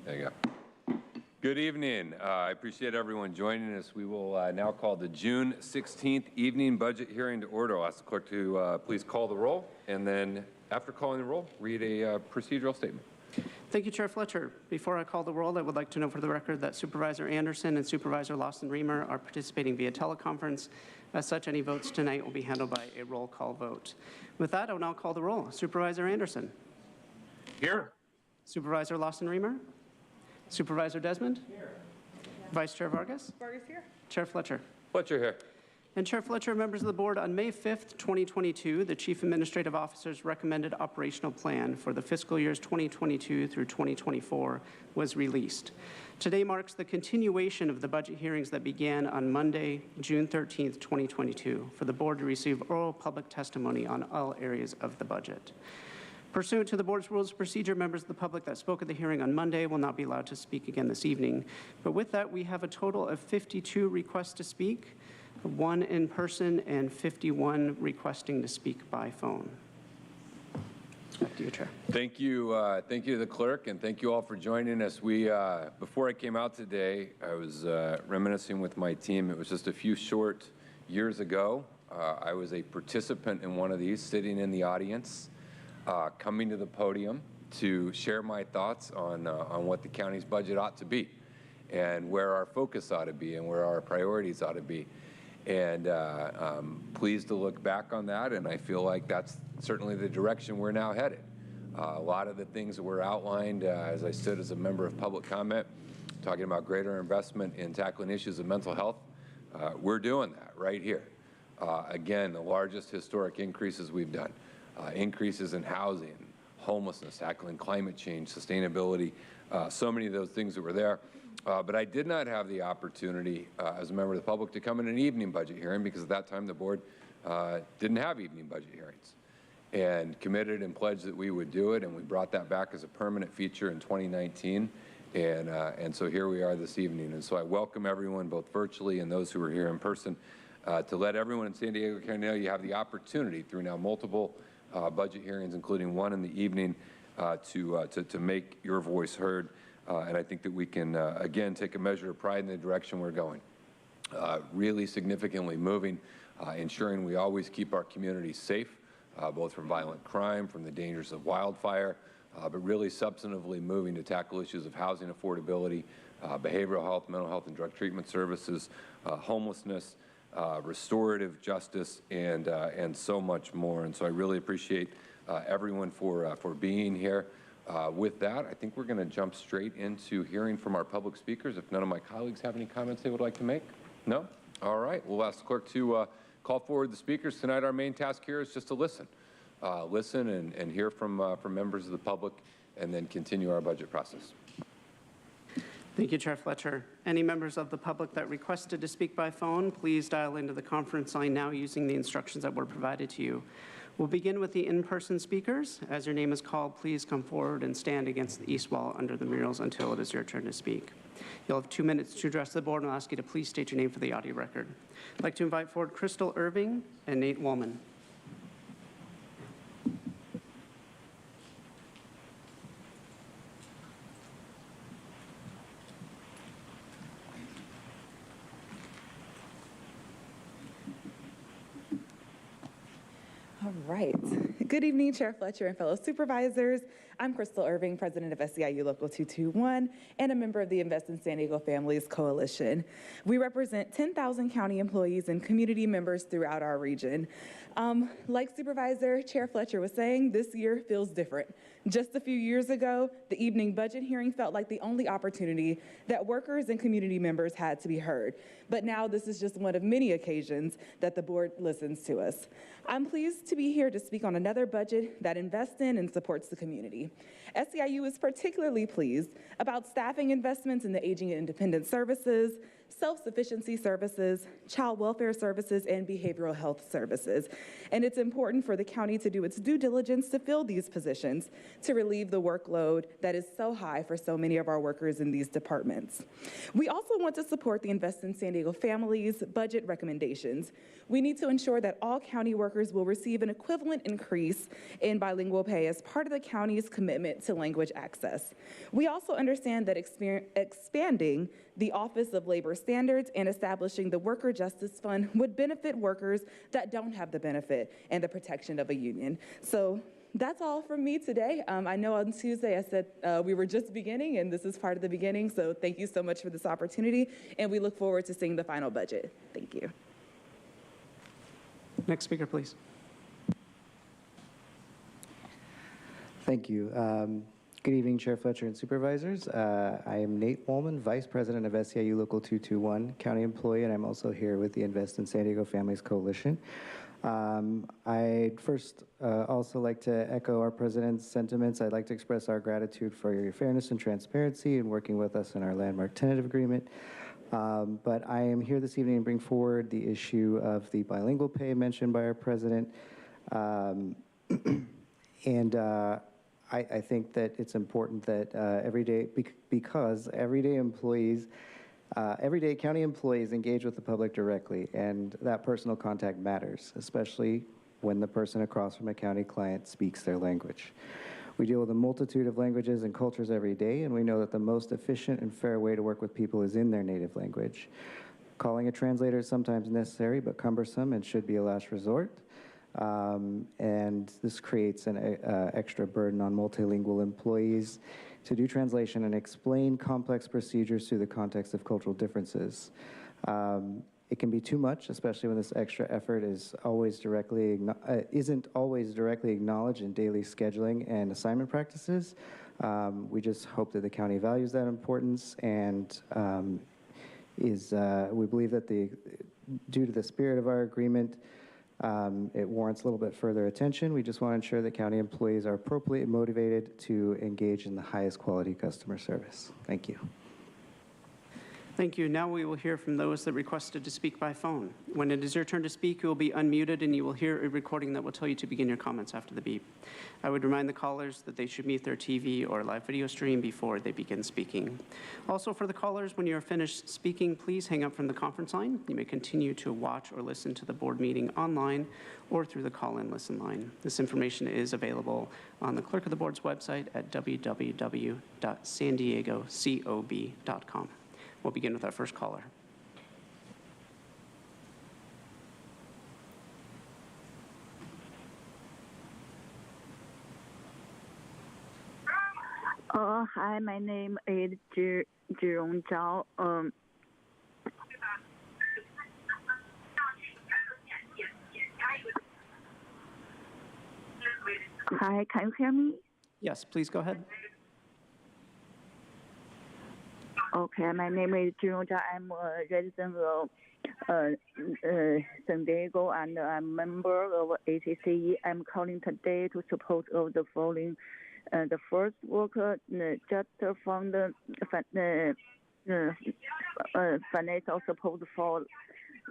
There you go. Good evening. I appreciate everyone joining us. We will now call the June 16th evening budget hearing to order. I'll ask the clerk to please call the roll, and then after calling the roll, read a procedural statement. Thank you, Chair Fletcher. Before I call the roll, I would like to note for the record that Supervisor Anderson and Supervisor Lawson-Remer are participating via teleconference. As such, any votes tonight will be handled by a roll call vote. With that, I will now call the roll. Supervisor Anderson. Here. Supervisor Lawson-Remer. Supervisor Desmond. Here. Vice Chair Vargas. Vargas here. Chair Fletcher. Fletcher here. And Chair Fletcher, members of the board, on May 5th, 2022, the Chief Administrative Officer's recommended operational plan for the fiscal years 2022 through 2024 was released. Today marks the continuation of the budget hearings that began on Monday, June 13th, 2022, for the board to receive oral public testimony on all areas of the budget. Pursuant to the board's rules of procedure, members of the public that spoke at the hearing on Monday will not be allowed to speak again this evening. But with that, we have a total of 52 requests to speak, 1 in person and 51 requesting to speak by phone. Back to you, Chair. Thank you to the clerk, and thank you all for joining us. Before I came out today, I was reminiscing with my team. It was just a few short years ago. I was a participant in one of these, sitting in the audience, coming to the podium to share my thoughts on what the county's budget ought to be, and where our focus ought to be, and where our priorities ought to be. And pleased to look back on that, and I feel like that's certainly the direction we're now headed. A lot of the things that were outlined as I stood as a member of public comment, talking about greater investment in tackling issues of mental health, we're doing that right here. Again, the largest historic increases we've done. Increases in housing, homelessness, tackling climate change, sustainability, so many of those things that were there. But I did not have the opportunity as a member of the public to come in an evening budget hearing, because at that time the board didn't have evening budget hearings, and committed and pledged that we would do it, and we brought that back as a permanent feature in 2019. And so here we are this evening. And so I welcome everyone, both virtually and those who are here in person, to let everyone in San Diego County know you have the opportunity through now multiple budget hearings, including one in the evening, to make your voice heard. And I think that we can, again, take a measure of pride in the direction we're going. Really significantly moving, ensuring we always keep our communities safe, both from violent crime, from the dangers of wildfire, but really substantively moving to tackle issues of housing affordability, behavioral health, mental health and drug treatment services, homelessness, restorative justice, and so much more. And so I really appreciate everyone for being here. With that, I think we're going to jump straight into hearing from our public speakers. If none of my colleagues have any comments they would like to make? No? All right. We'll ask the clerk to call forward the speakers. Tonight, our main task here is just to listen. Listen and hear from members of the public, and then continue our budget process. Thank you, Chair Fletcher. Any members of the public that requested to speak by phone, please dial into the conference line now using the instructions that were provided to you. We'll begin with the in-person speakers. As your name is called, please come forward and stand against the east wall under the murals until it is your turn to speak. You'll have 2 minutes to address the board, and I'll ask you to please state your name for the audio record. I'd like to invite forward Crystal Irving and Nate Woolman. All right. Good evening, Chair Fletcher and fellow supervisors. I'm Crystal Irving, president of SEIU Local 221 and a member of the Invest in San Diego Families Coalition. We represent 10,000 county employees and community members throughout our region. Like Supervisor Chair Fletcher was saying, this year feels different. Just a few years ago, the evening budget hearing felt like the only opportunity that workers and community members had to be heard. But now this is just one of many occasions that the board listens to us. I'm pleased to be here to speak on another budget that invests in and supports the community. SEIU is particularly pleased about staffing investments in the aging and independent services, self-sufficiency services, child welfare services, and behavioral health services. And it's important for the county to do its due diligence to fill these positions to relieve the workload that is so high for so many of our workers in these departments. We also want to support the Invest in San Diego Families budget recommendations. We need to ensure that all county workers will receive an equivalent increase in bilingual pay as part of the county's commitment to language access. We also understand that expanding the Office of Labor Standards and establishing the Worker Justice Fund would benefit workers that don't have the benefit and the protection of a union. So that's all from me today. I know on Tuesday I said we were just beginning, and this is part of the beginning, so thank you so much for this opportunity, and we look forward to seeing the final budget. Thank you. Next speaker, please. Thank you. Good evening, Chair Fletcher and Supervisors. I am Nate Woolman, Vice President of SEIU Local 221, County Employee, and I'm also here with the Invest in San Diego Families Coalition. I'd first also like to echo our President's sentiments. I'd like to express our gratitude for your fairness and transparency in working with us in our landmark tentative agreement. But I am here this evening to bring forward the issue of the bilingual pay mentioned by our President. I think that it's important that because everyday employees, everyday county employees engage with the public directly, and that personal contact matters, especially when the person across from a county client speaks their language. We deal with a multitude of languages and cultures every day, and we know that the most efficient and fair way to work with people is in their native language. Calling a translator is sometimes necessary but cumbersome and should be a last resort. And this creates an extra burden on multilingual employees to do translation and explain complex procedures through the context of cultural differences. It can be too much, especially when this extra effort is isn't always directly acknowledged in daily scheduling and assignment practices. We just hope that the county values that importance and we believe that due to the spirit of our agreement, it warrants a little bit further attention. We just want to ensure that county employees are appropriately motivated to engage in the highest quality customer service. Thank you. Thank you. Now we will hear from those that requested to speak by phone. When it is your turn to speak, you will be unmuted and you will hear a recording that will tell you to begin your comments after the beep. I would remind the callers that they should mute their TV or live video stream before they begin speaking. Also for the callers, when you are finished speaking, please hang up from the conference line. You may continue to watch or listen to the board meeting online or through the call-in listen line. This information is available on the Clerk of the Board's website at www.sandiegocob.com. We'll begin with our first caller. Hi, my name is Zhirong Zhao. Hi, can you hear me? Yes, please go ahead. Okay, my name is Zhirong Zhao. I'm a resident of San Diego, and I'm a member of ACCE. I'm calling today to support of the following. The first worker just from the financial support for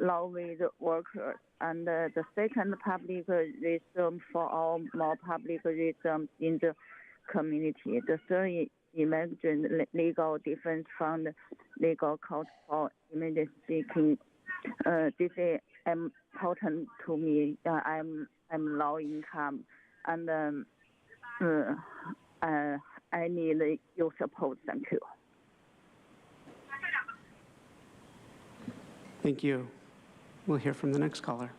low-wage workers, and the second public resume for all more public resume in the community. The third Immigrant legal defense fund, legal court for immigrant seeking. This is important to me. I'm low income, and I need your support. Thank you. Thank you. We'll hear from the next caller.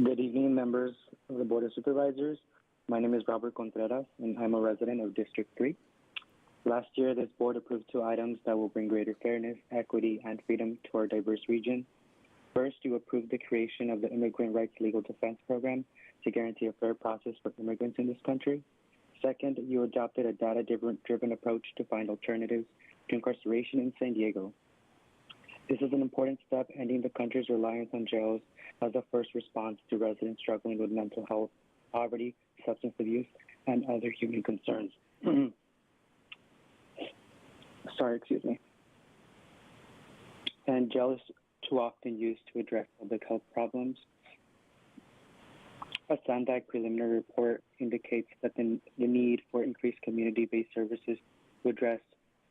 Good evening, members of the Board of Supervisors. My name is Robert Contreras, and I'm a resident of District 3. Last year, this board approved 2 items that will bring greater fairness, equity, and freedom to our diverse region. First, you approved the creation of the Immigrant Rights Legal Defense Program to guarantee a fair process for immigrants in this country. Second, you adopted a data-driven approach to find alternatives to incarceration in San Diego. This is an important step, ending the country's reliance on jails as a first response to residents struggling with mental health, poverty, substance abuse, and other human concerns. Sorry, excuse me. And jail is too often used to address public health problems. A SANDAG preliminary report indicates that the need for increased community-based services to address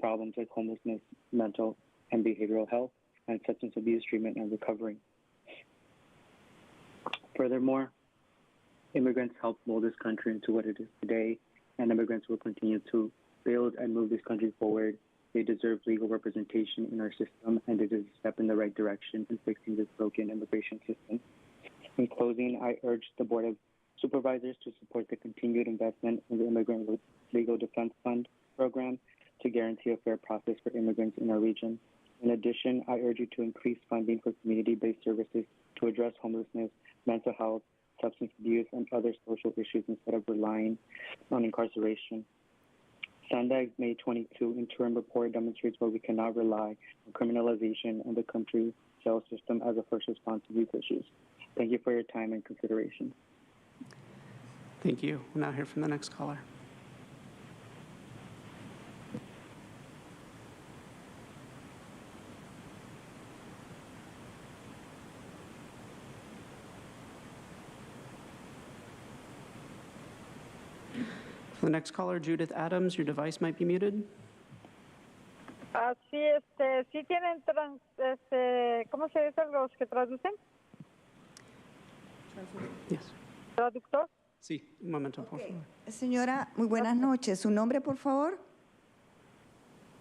problems like homelessness, mental and behavioral health, and substance abuse treatment and recovery. Furthermore, immigrants helped mold this country into what it is today, and immigrants will continue to build and move this country forward. They deserve legal representation in our system, and it is a step in the right direction in fixing this broken immigration system. In closing, I urge the Board of Supervisors to support the continued investment in the Immigrant Legal Defense Fund program to guarantee a fair process for immigrants in our region. In addition, I urge you to increase funding for community-based services to address homelessness, mental health, substance abuse, and other social issues instead of relying on incarceration. SANDAG's May 22 interim report demonstrates why we cannot rely on criminalization and the country jail system as a first response to these issues. Thank you for your time and consideration. Thank you. We'll now hear from the next caller. For the next caller, Judith Adams, your device might be muted. Sí, sí tienen, ¿cómo se dice los que traducen? Yes. ¿Traductor? Sí, un momento, por favor. Señora, muy buenas noches. ¿Su nombre, por favor?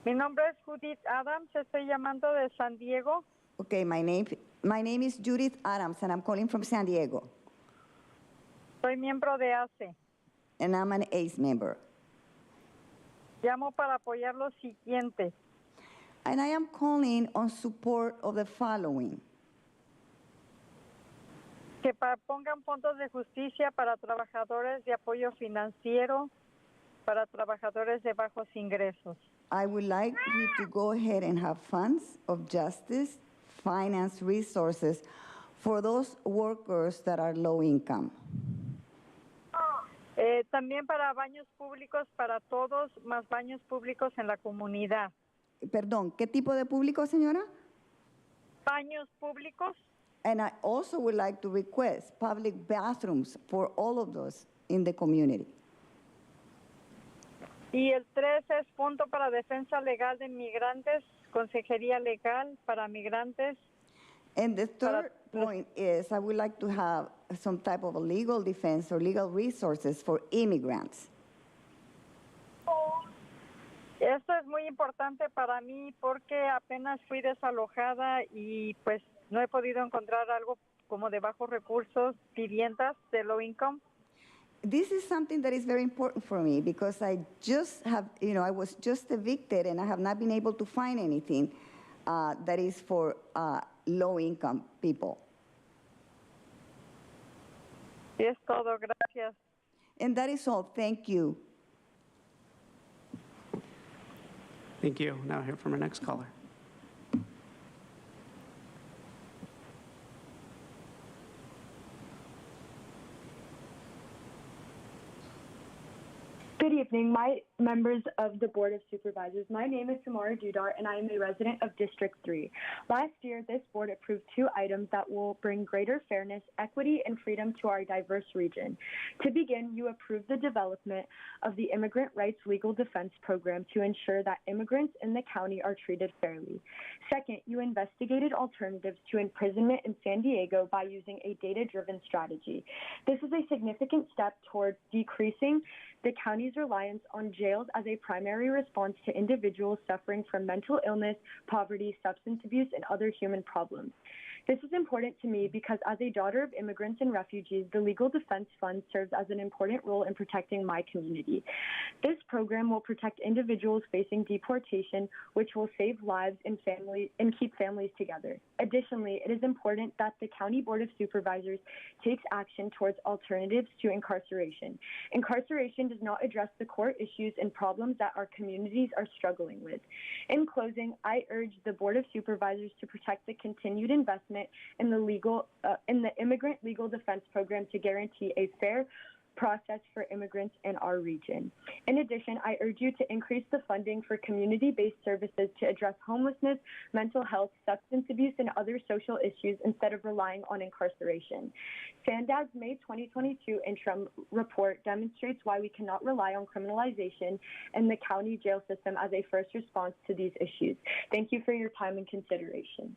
Mi nombre es Judith Adams, estoy llamando de San Diego. Okay, my name is Judith Adams, and I'm calling from San Diego, Soy miembro de ACE. and I'm an ACE member. Llamo para apoyar lo siguiente. And I am calling on support of the following. Que pongan fondos de justicia para trabajadores de apoyo financiero, para trabajadores de bajos ingresos. I would like you to go ahead and have funds of justice, finance resources for those workers that are low income. También para baños públicos para todos, más baños públicos en la comunidad. Perdón, ¿qué tipo de público, señora? Baños públicos. And I also would like to request public bathrooms for all of those in the community. Y el 3 es Fondo para Defensa Legal de Migrantes, Consejería Legal para Migrantes. And the third point is I would like to have some type of a legal defense or legal resources for immigrants. Esto es muy importante para mí porque apenas fui desalojada y pues no he podido encontrar algo como de bajos recursos, viviendas de low income. This is something that is very important for me because I just have, I was just evicted and I have not been able to find anything that is for low-income people. Y es todo, gracias. And that is all. Thank you. Thank you. Now hear from our next caller. Good evening, members of the Board of Supervisors. My name is Samara Dudar, and I am a resident of District 3. Last year, this board approved 2 items that will bring greater fairness, equity, and freedom to our diverse region. To begin, you approved the development of the Immigrant Rights Legal Defense Program to ensure that immigrants in the county are treated fairly. Second, you investigated alternatives to imprisonment in San Diego by using a data-driven strategy. This is a significant step towards decreasing the county's reliance on jails as a primary response to individuals suffering from mental illness, poverty, substance abuse, and other human problems. This is important to me because as a daughter of immigrants and refugees, the Legal Defense Fund serves as an important role in protecting my community. This program will protect individuals facing deportation, which will save lives and keep families together. Additionally, it is important that the County Board of Supervisors takes action towards alternatives to incarceration. Incarceration does not address the core issues and problems that our communities are struggling with. In closing, I urge the Board of Supervisors to protect the continued investment in the Immigrant Legal Defense Program to guarantee a fair process for immigrants in our region. In addition, I urge you to increase the funding for community-based services to address homelessness, mental health, substance abuse, and other social issues instead of relying on incarceration. SANDAG's May 2022 interim report demonstrates why we cannot rely on criminalization in the county jail system as a first response to these issues. Thank you for your time and consideration.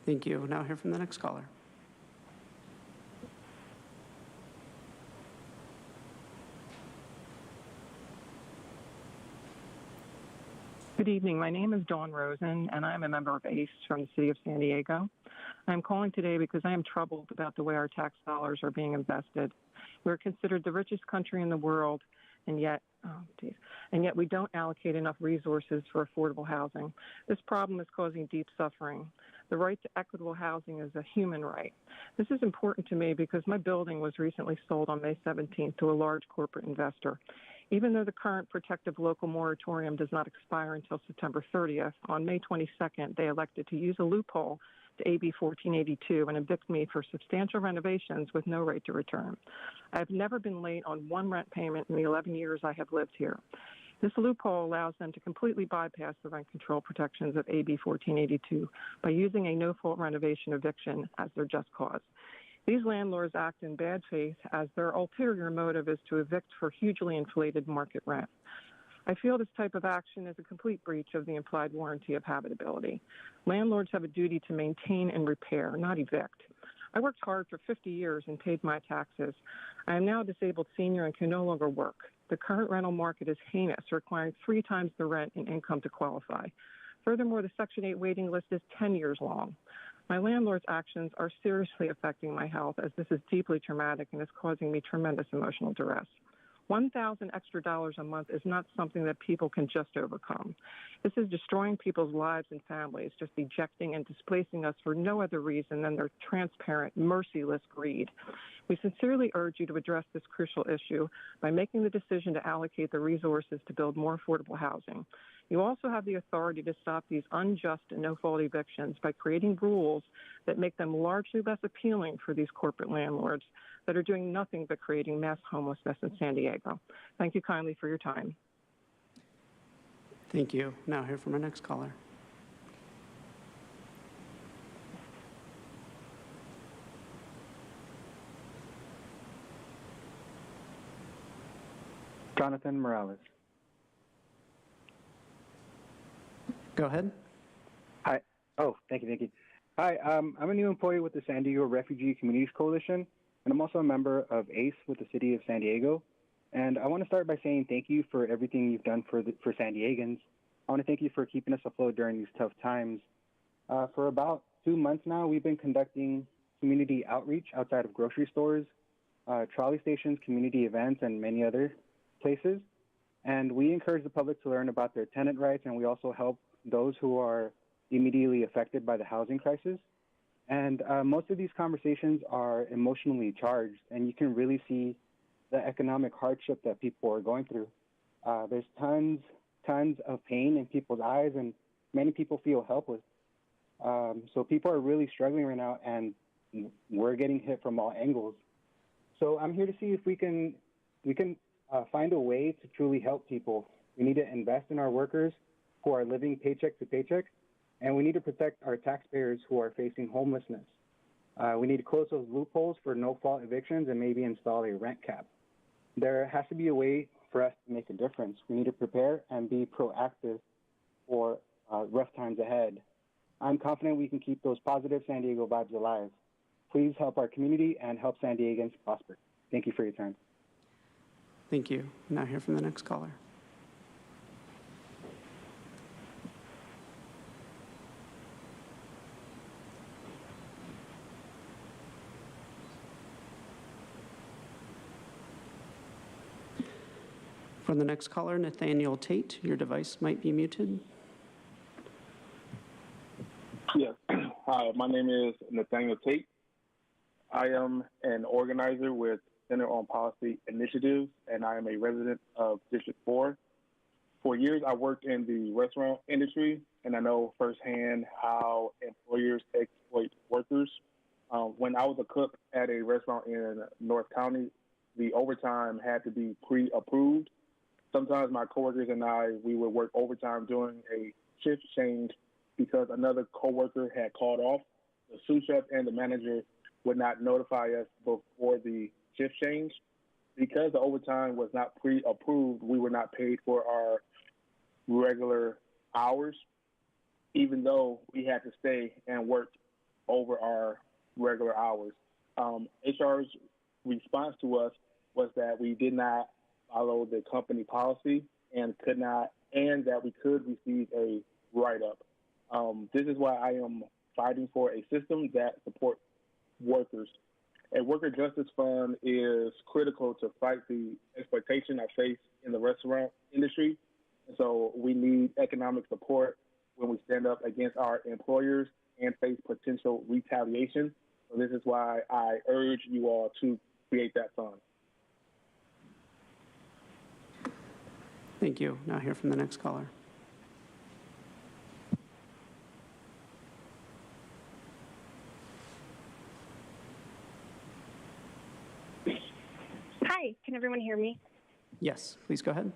Thank you. We'll now hear from the next caller. Good evening. My name is Dawn Rosen, and I'm a member of ACE from the city of San Diego. I'm calling today because I am troubled about the way our tax dollars are being invested. We're considered the richest country in the world, and yet we don't allocate enough resources for affordable housing. This problem is causing deep suffering. The right to equitable housing is a human right. This is important to me because my building was recently sold on May 17th to a large corporate investor. Even though the current protective local moratorium does not expire until September 30th, on May 22nd, they elected to use a loophole to AB 1482 and evict me for substantial renovations with no right to return. I have never been late on one rent payment in the 11 years I have lived here. This loophole allows them to completely bypass the rent control protections of AB 1482 by using a no-fault renovation eviction as their just cause. These landlords act in bad faith as their ulterior motive is to evict for hugely inflated market rent. I feel this type of action is a complete breach of the implied warranty of habitability. Landlords have a duty to maintain and repair, not evict. I worked hard for 50 years and paid my taxes. I am now a disabled senior and can no longer work. The current rental market is heinous, requiring 3 times the rent and income to qualify. Furthermore, the Section 8 waiting list is 10 years long. My landlord's actions are seriously affecting my health as this is deeply traumatic and is causing me tremendous emotional duress. $1,000 extra a month is not something that people can just overcome. This is destroying people's lives and families, just ejecting and displacing us for no other reason than their transparent, merciless greed. We sincerely urge you to address this crucial issue by making the decision to allocate the resources to build more affordable housing. You also have the authority to stop these unjust and no-fault evictions by creating rules that make them largely less appealing for these corporate landlords that are doing nothing but creating mass homelessness in San Diego. Thank you kindly for your time. Thank you. Now hear from our next caller. Jonathan Morales. Go ahead. Hi. Oh, thank you. Hi, I'm a new employee with the San Diego Refugee Communities Coalition, and I'm also a member of ACE with the City of San Diego. And I want to start by saying thank you for everything you've done for San Diegans. I want to thank you for keeping us afloat during these tough times. For about 2 months now, we've been conducting community outreach outside of grocery stores, trolley stations, community events, and many other places. And we encourage the public to learn about their tenant rights, and we also help those who are immediately affected by the housing crisis. And most of these conversations are emotionally charged, and you can really see the economic hardship that people are going through. There's tons of pain in people's eyes, and many people feel helpless. So people are really struggling right now, and we're getting hit from all angles. So I'm here to see if we can find a way to truly help people. We need to invest in our workers who are living paycheck to paycheck, and we need to protect our taxpayers who are facing homelessness. We need to close those loopholes for no-fault evictions and maybe install a rent cap. There has to be a way for us to make a difference. We need to prepare and be proactive for rough times ahead. I'm confident we can keep those positive San Diego vibes alive. Please help our community and help San Diegans prosper. Thank you for your time. Thank you. Now hear from the next caller. For the next caller, Nathaniel Tate, your device might be muted. Yes. Hi, my name is Nathaniel Tate. I am an organizer with Center on Policy Initiatives, and I am a resident of District 4. For years, I worked in the restaurant industry, and I know firsthand how employers exploit workers. When I was a cook at a restaurant in North County, the overtime had to be pre-approved. Sometimes my coworkers and we would work overtime during a shift change because another coworker had called off. The sous chef and the manager would not notify us before the shift change. Because the overtime was not pre-approved, we were not paid for our regular hours, even though we had to stay and work over our regular hours. HR's response to us was that we did not follow the company policy and that we could receive a write-up. This is why I am fighting for a system that supports workers. A worker justice fund is critical to fight the exploitation I face in the restaurant industry. And so we need economic support when we stand up against our employers and face potential retaliation. So this is why I urge you all to create that fund. Thank you. Now hear from the next caller. Hi, can everyone hear me? Yes, please go ahead.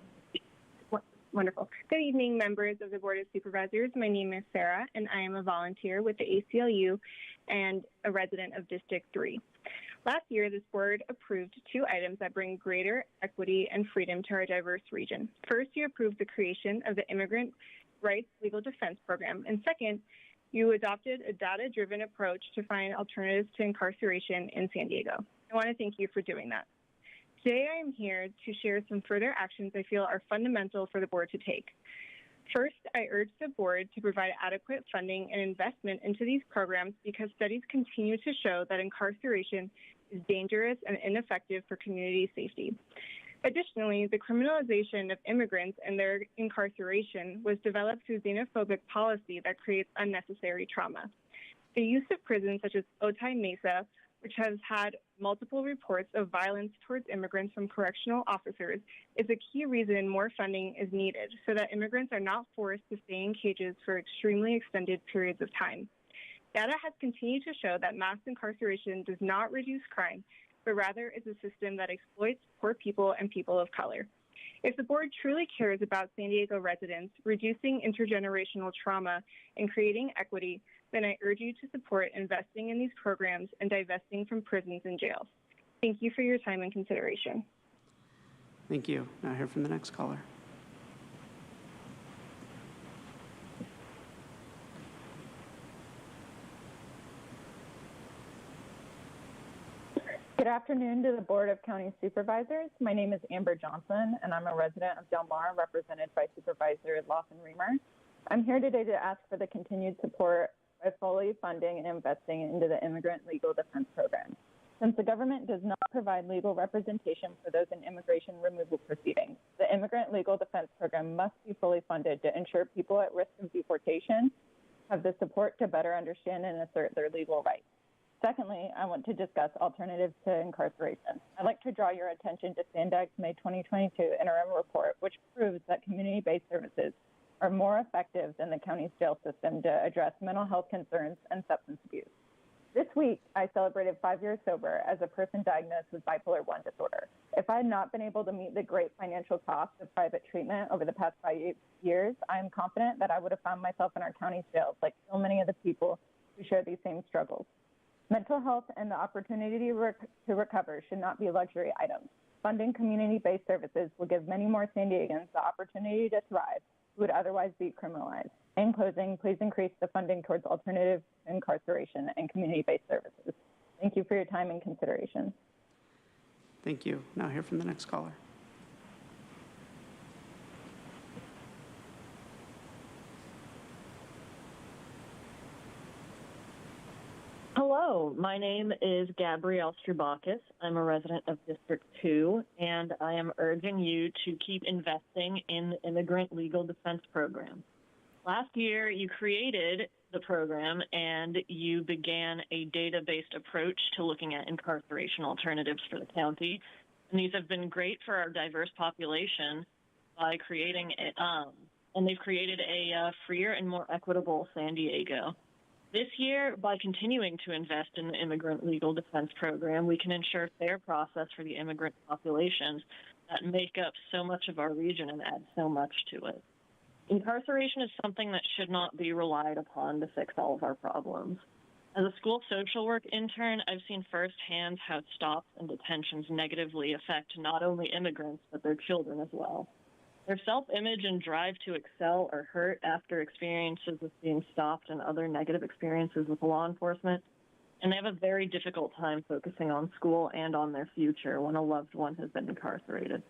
Wonderful. Good evening, members of the Board of Supervisors. My name is Sarah, and I am a volunteer with the ACLU and a resident of District 3. Last year, this board approved 2 items that bring greater equity and freedom to our diverse region. First, you approved the creation of the Immigrant Rights Legal Defense Program, and second, you adopted a data-driven approach to find alternatives to incarceration in San Diego. I want to thank you for doing that. Today, I am here to share some further actions I feel are fundamental for the board to take. First, I urge the board to provide adequate funding and investment into these programs because studies continue to show that incarceration is dangerous and ineffective for community safety. Additionally, the criminalization of immigrants and their incarceration was developed through xenophobic policy that creates unnecessary trauma. The use of prisons such as Otay Mesa, which has had multiple reports of violence towards immigrants from correctional officers, is a key reason more funding is needed so that immigrants are not forced to stay in cages for extremely extended periods of time. Data has continued to show that mass incarceration does not reduce crime, but rather is a system that exploits poor people and people of color. If the board truly cares about San Diego residents, reducing intergenerational trauma, and creating equity, then I urge you to support investing in these programs and divesting from prisons and jails. Thank you for your time and consideration. Thank you. Now hear from the next caller. Good afternoon to the Board of County Supervisors. My name is Amber Johnson, and I'm a resident of Del Mar, represented by Supervisor Lawson Reamer. I'm here today to ask for the continued support by fully funding and investing into the Immigrant Legal Defense Program. Since the government does not provide legal representation for those in immigration removal proceedings, the Immigrant Legal Defense Program must be fully funded to ensure people at risk of deportation have the support to better understand and assert their legal rights. Secondly, I want to discuss alternatives to incarceration. I'd like to draw your attention to SANDAG's May 2022 interim report, which proves that community-based services are more effective than the county's jail system to address mental health concerns and substance abuse. This week, I celebrated 5 years sober as a person diagnosed with bipolar I disorder. If I had not been able to meet the great financial cost of private treatment over the past 5 years, I am confident that I would have found myself in our county's jails like so many of the people who share these same struggles. Mental health and the opportunity to recover should not be luxury items. Funding community-based services will give many more San Diegans the opportunity to thrive who would otherwise be criminalized. In closing, please increase the funding towards alternative incarceration and community-based services. Thank you for your time and consideration. Thank you. Now hear from the next caller. Hello, Hello, my name is Gabrielle Strubakis. I'm a resident of District 2, and I am urging you to keep investing in the Immigrant Legal Defense Program. Last year, you created the program and you began a data-based approach to looking at incarceration alternatives for the county. And these have been great for our diverse population by creating it, and they've created a freer and more equitable San Diego. This year, by continuing to invest in the Immigrant Legal Defense Program, we can ensure fair process for the immigrant populations that make up so much of our region and add so much to it. Incarceration is something that should not be relied upon to fix all of our problems. As a school social work intern, I've seen firsthand how stops and detentions negatively affect not only immigrants, but their children as well. Their self-image and drive to excel are hurt after experiences with being stopped and other negative experiences with law enforcement, and they have a very difficult time focusing on school and on their future when a loved one has been incarcerated.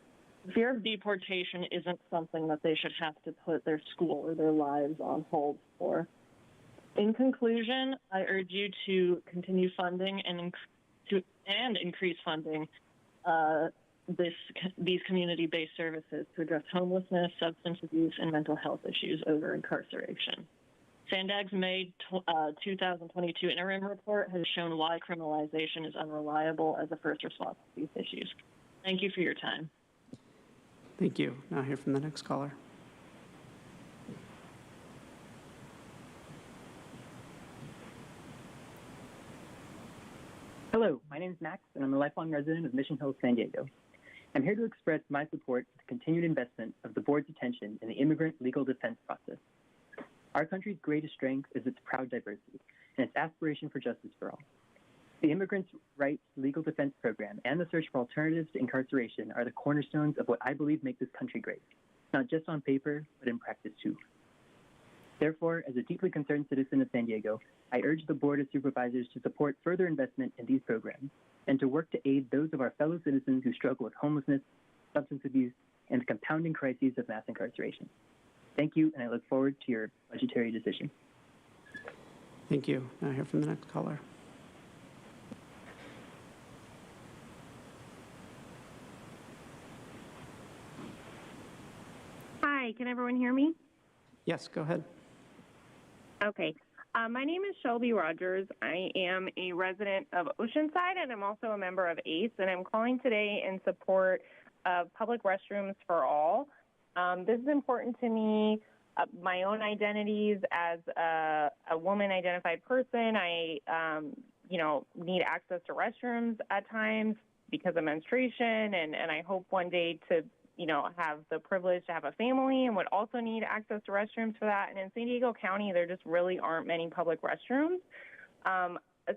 The fear of deportation isn't something that they should have to put their school or their lives on hold for. In conclusion, I urge you to continue funding and increase funding these community-based services to address homelessness, substance abuse, and mental health issues over incarceration. SANDAG's May 2022 interim report has shown why criminalization is unreliable as a first response to these issues. Thank you for your time. Thank you. Now hear from the next caller. Hello, my name is Max, and I'm a lifelong resident of Mission Hills, San Diego. I'm here to express my support for the continued investment of the board's attention in the immigrant legal defense process. Our country's greatest strength is its proud diversity and its aspiration for justice for all. The Immigrants' Rights Legal Defense Program and the search for alternatives to incarceration are the cornerstones of what I believe make this country great, not just on paper, but in practice too. Therefore, as a deeply concerned citizen of San Diego, I urge the Board of Supervisors to support further investment in these programs and to work to aid those of our fellow citizens who struggle with homelessness, substance abuse, and the compounding crises of mass incarceration. Thank you, and I look forward to your budgetary decision. Thank you. Now hear from the next caller. Hi, can everyone hear me? Yes, go ahead. Okay. My name is Shelby Rogers. I am a resident of Oceanside, and I'm also a member of ACE, and I'm calling today in support of public restrooms for all. This is important to me. My own identities as a woman-identified person, I, need access to restrooms at times because of menstruation, and I hope one day to have the privilege to have a family and would also need access to restrooms for that. And in San Diego County, there just really aren't many public restrooms,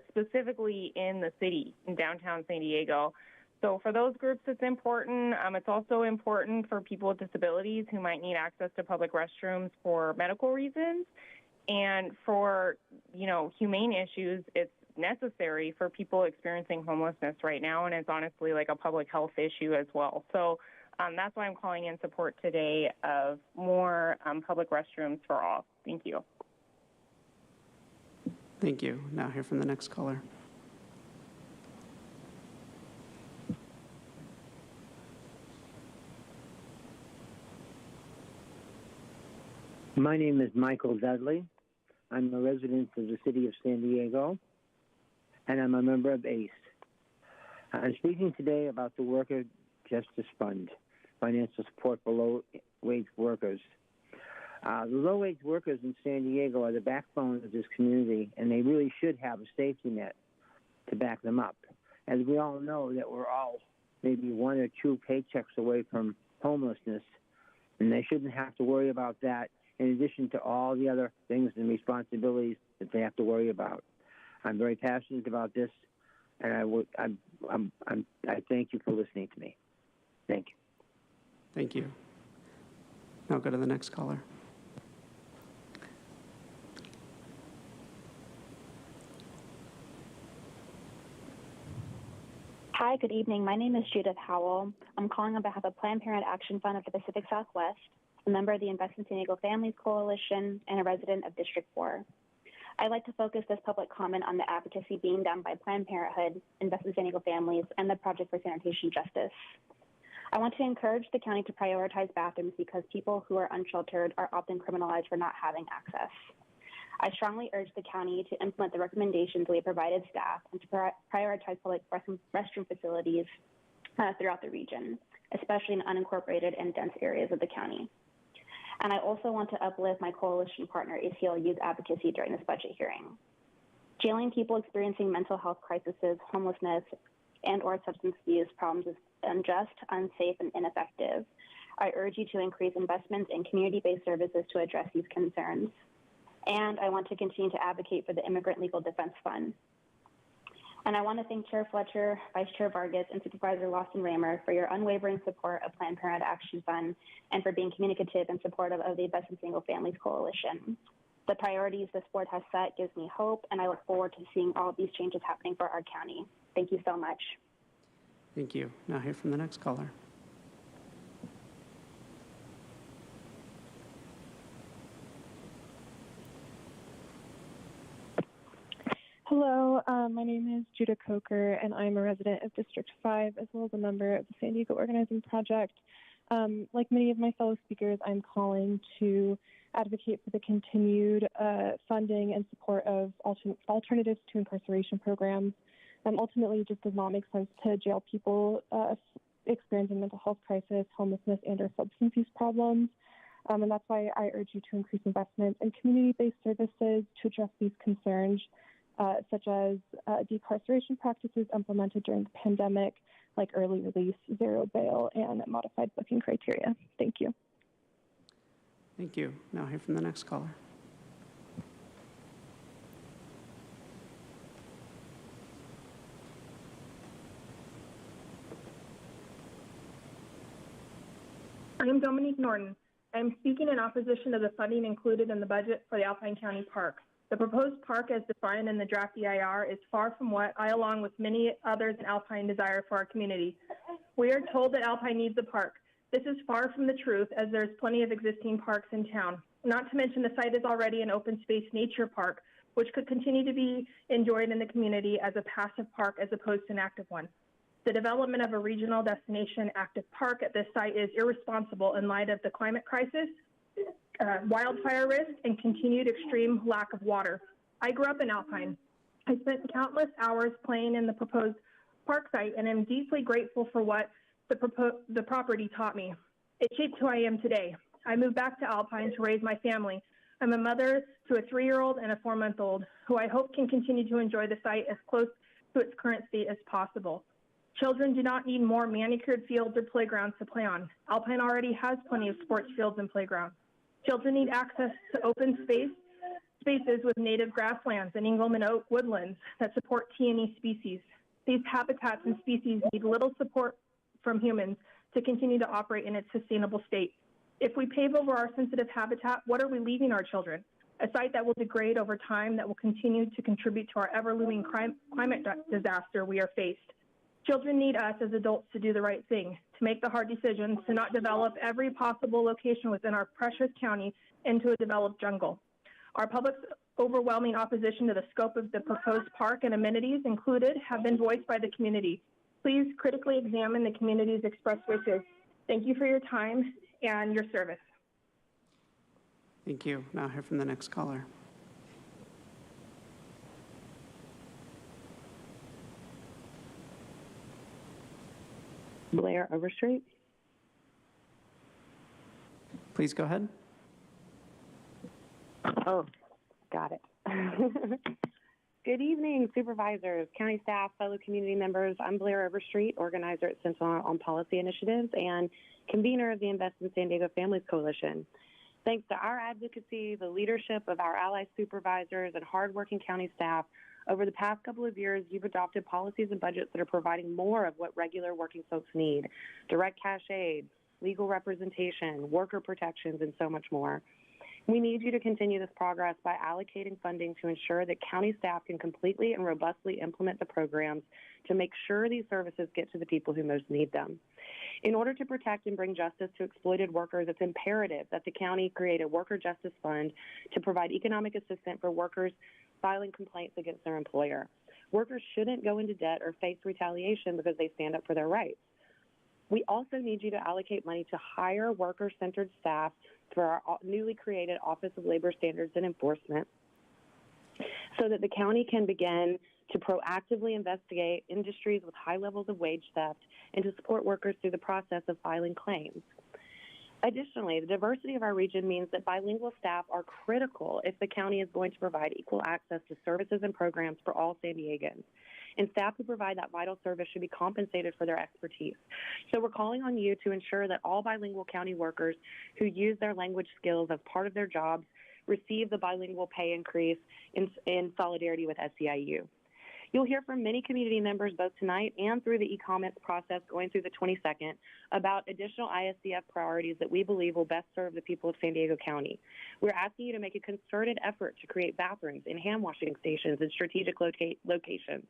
specifically in the city, in downtown San Diego. So for those groups, it's important. It's also important for people with disabilities who might need access to public restrooms for medical reasons. And for, humane issues, it's necessary for people experiencing homelessness right now, and it's honestly like a public health issue as well. So that's why I'm calling in support today of more public restrooms for all. Thank you. Thank you. Now hear from the next caller. My name is Michael Dudley. I'm a resident of the city of San Diego, and I'm a member of ACE. I'm speaking today about the Worker Justice Fund, financial support for low-wage workers. The low-wage workers in San Diego are the backbone of this community, and they really should have a safety net to back them up. As we all know, that we're all maybe 1 or 2 paychecks away from homelessness, and they shouldn't have to worry about that in addition to all the other things and responsibilities that they have to worry about. I'm very passionate about this, and I thank you for listening to me. Thank you. Thank you. Now go to the next caller. Hi, good evening. My name is Judith Howell. I'm calling on behalf of Planned Parenthood Action Fund of the Pacific Southwest, a member of the Invest in San Diego Families Coalition, and a resident of District 4. I'd like to focus this public comment on the advocacy being done by Planned Parenthood, Invest in San Diego Families, and the Project for Sanitation Justice. I want to encourage the county to prioritize bathrooms because people who are unsheltered are often criminalized for not having access. I strongly urge the county to implement the recommendations we have provided staff and to prioritize public restroom facilities throughout the region, especially in unincorporated and dense areas of the county. And I also want to uplift my coalition partner ACLU's advocacy during this budget hearing. Jailing people experiencing mental health crises, homelessness, and or substance abuse problems is unjust, unsafe, and ineffective. I urge you to increase investments in community-based services to address these concerns. And I want to continue to advocate for the Immigrant Legal Defense Fund. And I want to thank Chair Fletcher, Vice Chair Vargas, and Supervisor Lawson Raymer for your unwavering support of Planned Parenthood Action Fund and for being communicative and supportive of the Invest in Single Families Coalition. The priorities this board has set gives me hope, and I look forward to seeing all of these changes happening for our county. Thank you so much. Thank you. Now hear from the next caller. Hello, my name is Judah Coker, and I'm a resident of District 5, as well as a member of the San Diego Organizing Project. Like many of my fellow speakers, I'm calling to advocate for the continued funding and support of alternatives to incarceration programs. Ultimately, it just does not make sense to jail people experiencing mental health crisis, homelessness, and or substance use problems. And that's why I urge you to increase investment in community-based services to address these concerns, such as decarceration practices implemented during the pandemic, like early release, zero bail, and modified booking criteria. Thank you. Thank you. Now hear from the next caller. I am Dominique Norton. I am speaking in opposition to the funding included in the budget for the Alpine County Park. The proposed park as defined in the draft EIR is far from what I, along with many others in Alpine, desire for our community. We are told that Alpine needs a park. This is far from the truth, as there's plenty of existing parks in town. Not to mention the site is already an open space nature park, which could continue to be enjoyed in the community as a passive park as opposed to an active one. The development of a regional destination active park at this site is irresponsible in light of the climate crisis, wildfire risk, and continued extreme lack of water. I grew up in Alpine. I spent countless hours playing in the proposed park site and am deeply grateful for what the property taught me. It shaped who I am today. I moved back to Alpine to raise my family. I'm a mother to a 3-year-old and a 4-month-old who I hope can continue to enjoy the site as close to its current state as possible. Children do not need more manicured fields or playgrounds to play on. Alpine already has plenty of sports fields and playgrounds. Children need access to open spaces with native grasslands and Engelmann oak woodlands that support T&E species. These habitats and species need little support from humans to continue to operate in its sustainable state. If we pave over our sensitive habitat, what are we leaving our children? A site that will degrade over time, that will continue to contribute to our ever-looming climate disaster we are faced. Children need us as adults to do the right thing, to make the hard decisions, to not develop every possible location within our precious county into a developed jungle. Our public's overwhelming opposition to the scope of the proposed park and amenities included have been voiced by the community. Please critically examine the community's expressed wishes. Thank you for your time and your service. Thank you. Now hear from the next caller. Blair Overstreet. Please go ahead. Oh, got it. Good evening, supervisors, county staff, fellow community members. I'm Blair Overstreet, organizer at Counsel on Policy Initiatives and convener of the Invest in San Diego Families Coalition. Thanks to our advocacy, the leadership of our ally supervisors, and hardworking county staff, over the past couple of years, you've adopted policies and budgets that are providing more of what regular working folks need: direct cash aid, legal representation, worker protections, and so much more. We need you to continue this progress by allocating funding to ensure that county staff can completely and robustly implement the programs to make sure these services get to the people who most need them. In order to protect and bring justice to exploited workers, it's imperative that the county create a worker justice fund to provide economic assistance for workers filing complaints against their employer. Workers shouldn't go into debt or face retaliation because they stand up for their rights. We also need you to allocate money to hire worker-centered staff for our newly created Office of Labor Standards and Enforcement so that the county can begin to proactively investigate industries with high levels of wage theft and to support workers through the process of filing claims. Additionally, the diversity of our region means that bilingual staff are critical if the county is going to provide equal access to services and programs for all San Diegans. And staff who provide that vital service should be compensated for their expertise. So we're calling on you to ensure that all bilingual county workers who use their language skills as part of their jobs receive the bilingual pay increase in solidarity with SEIU. You'll hear from many community members both tonight and through the e-comments process going through the 22nd about additional ISDF priorities that we believe will best serve the people of San Diego County. We're asking you to make a concerted effort to create bathrooms and hand washing stations in strategic locations.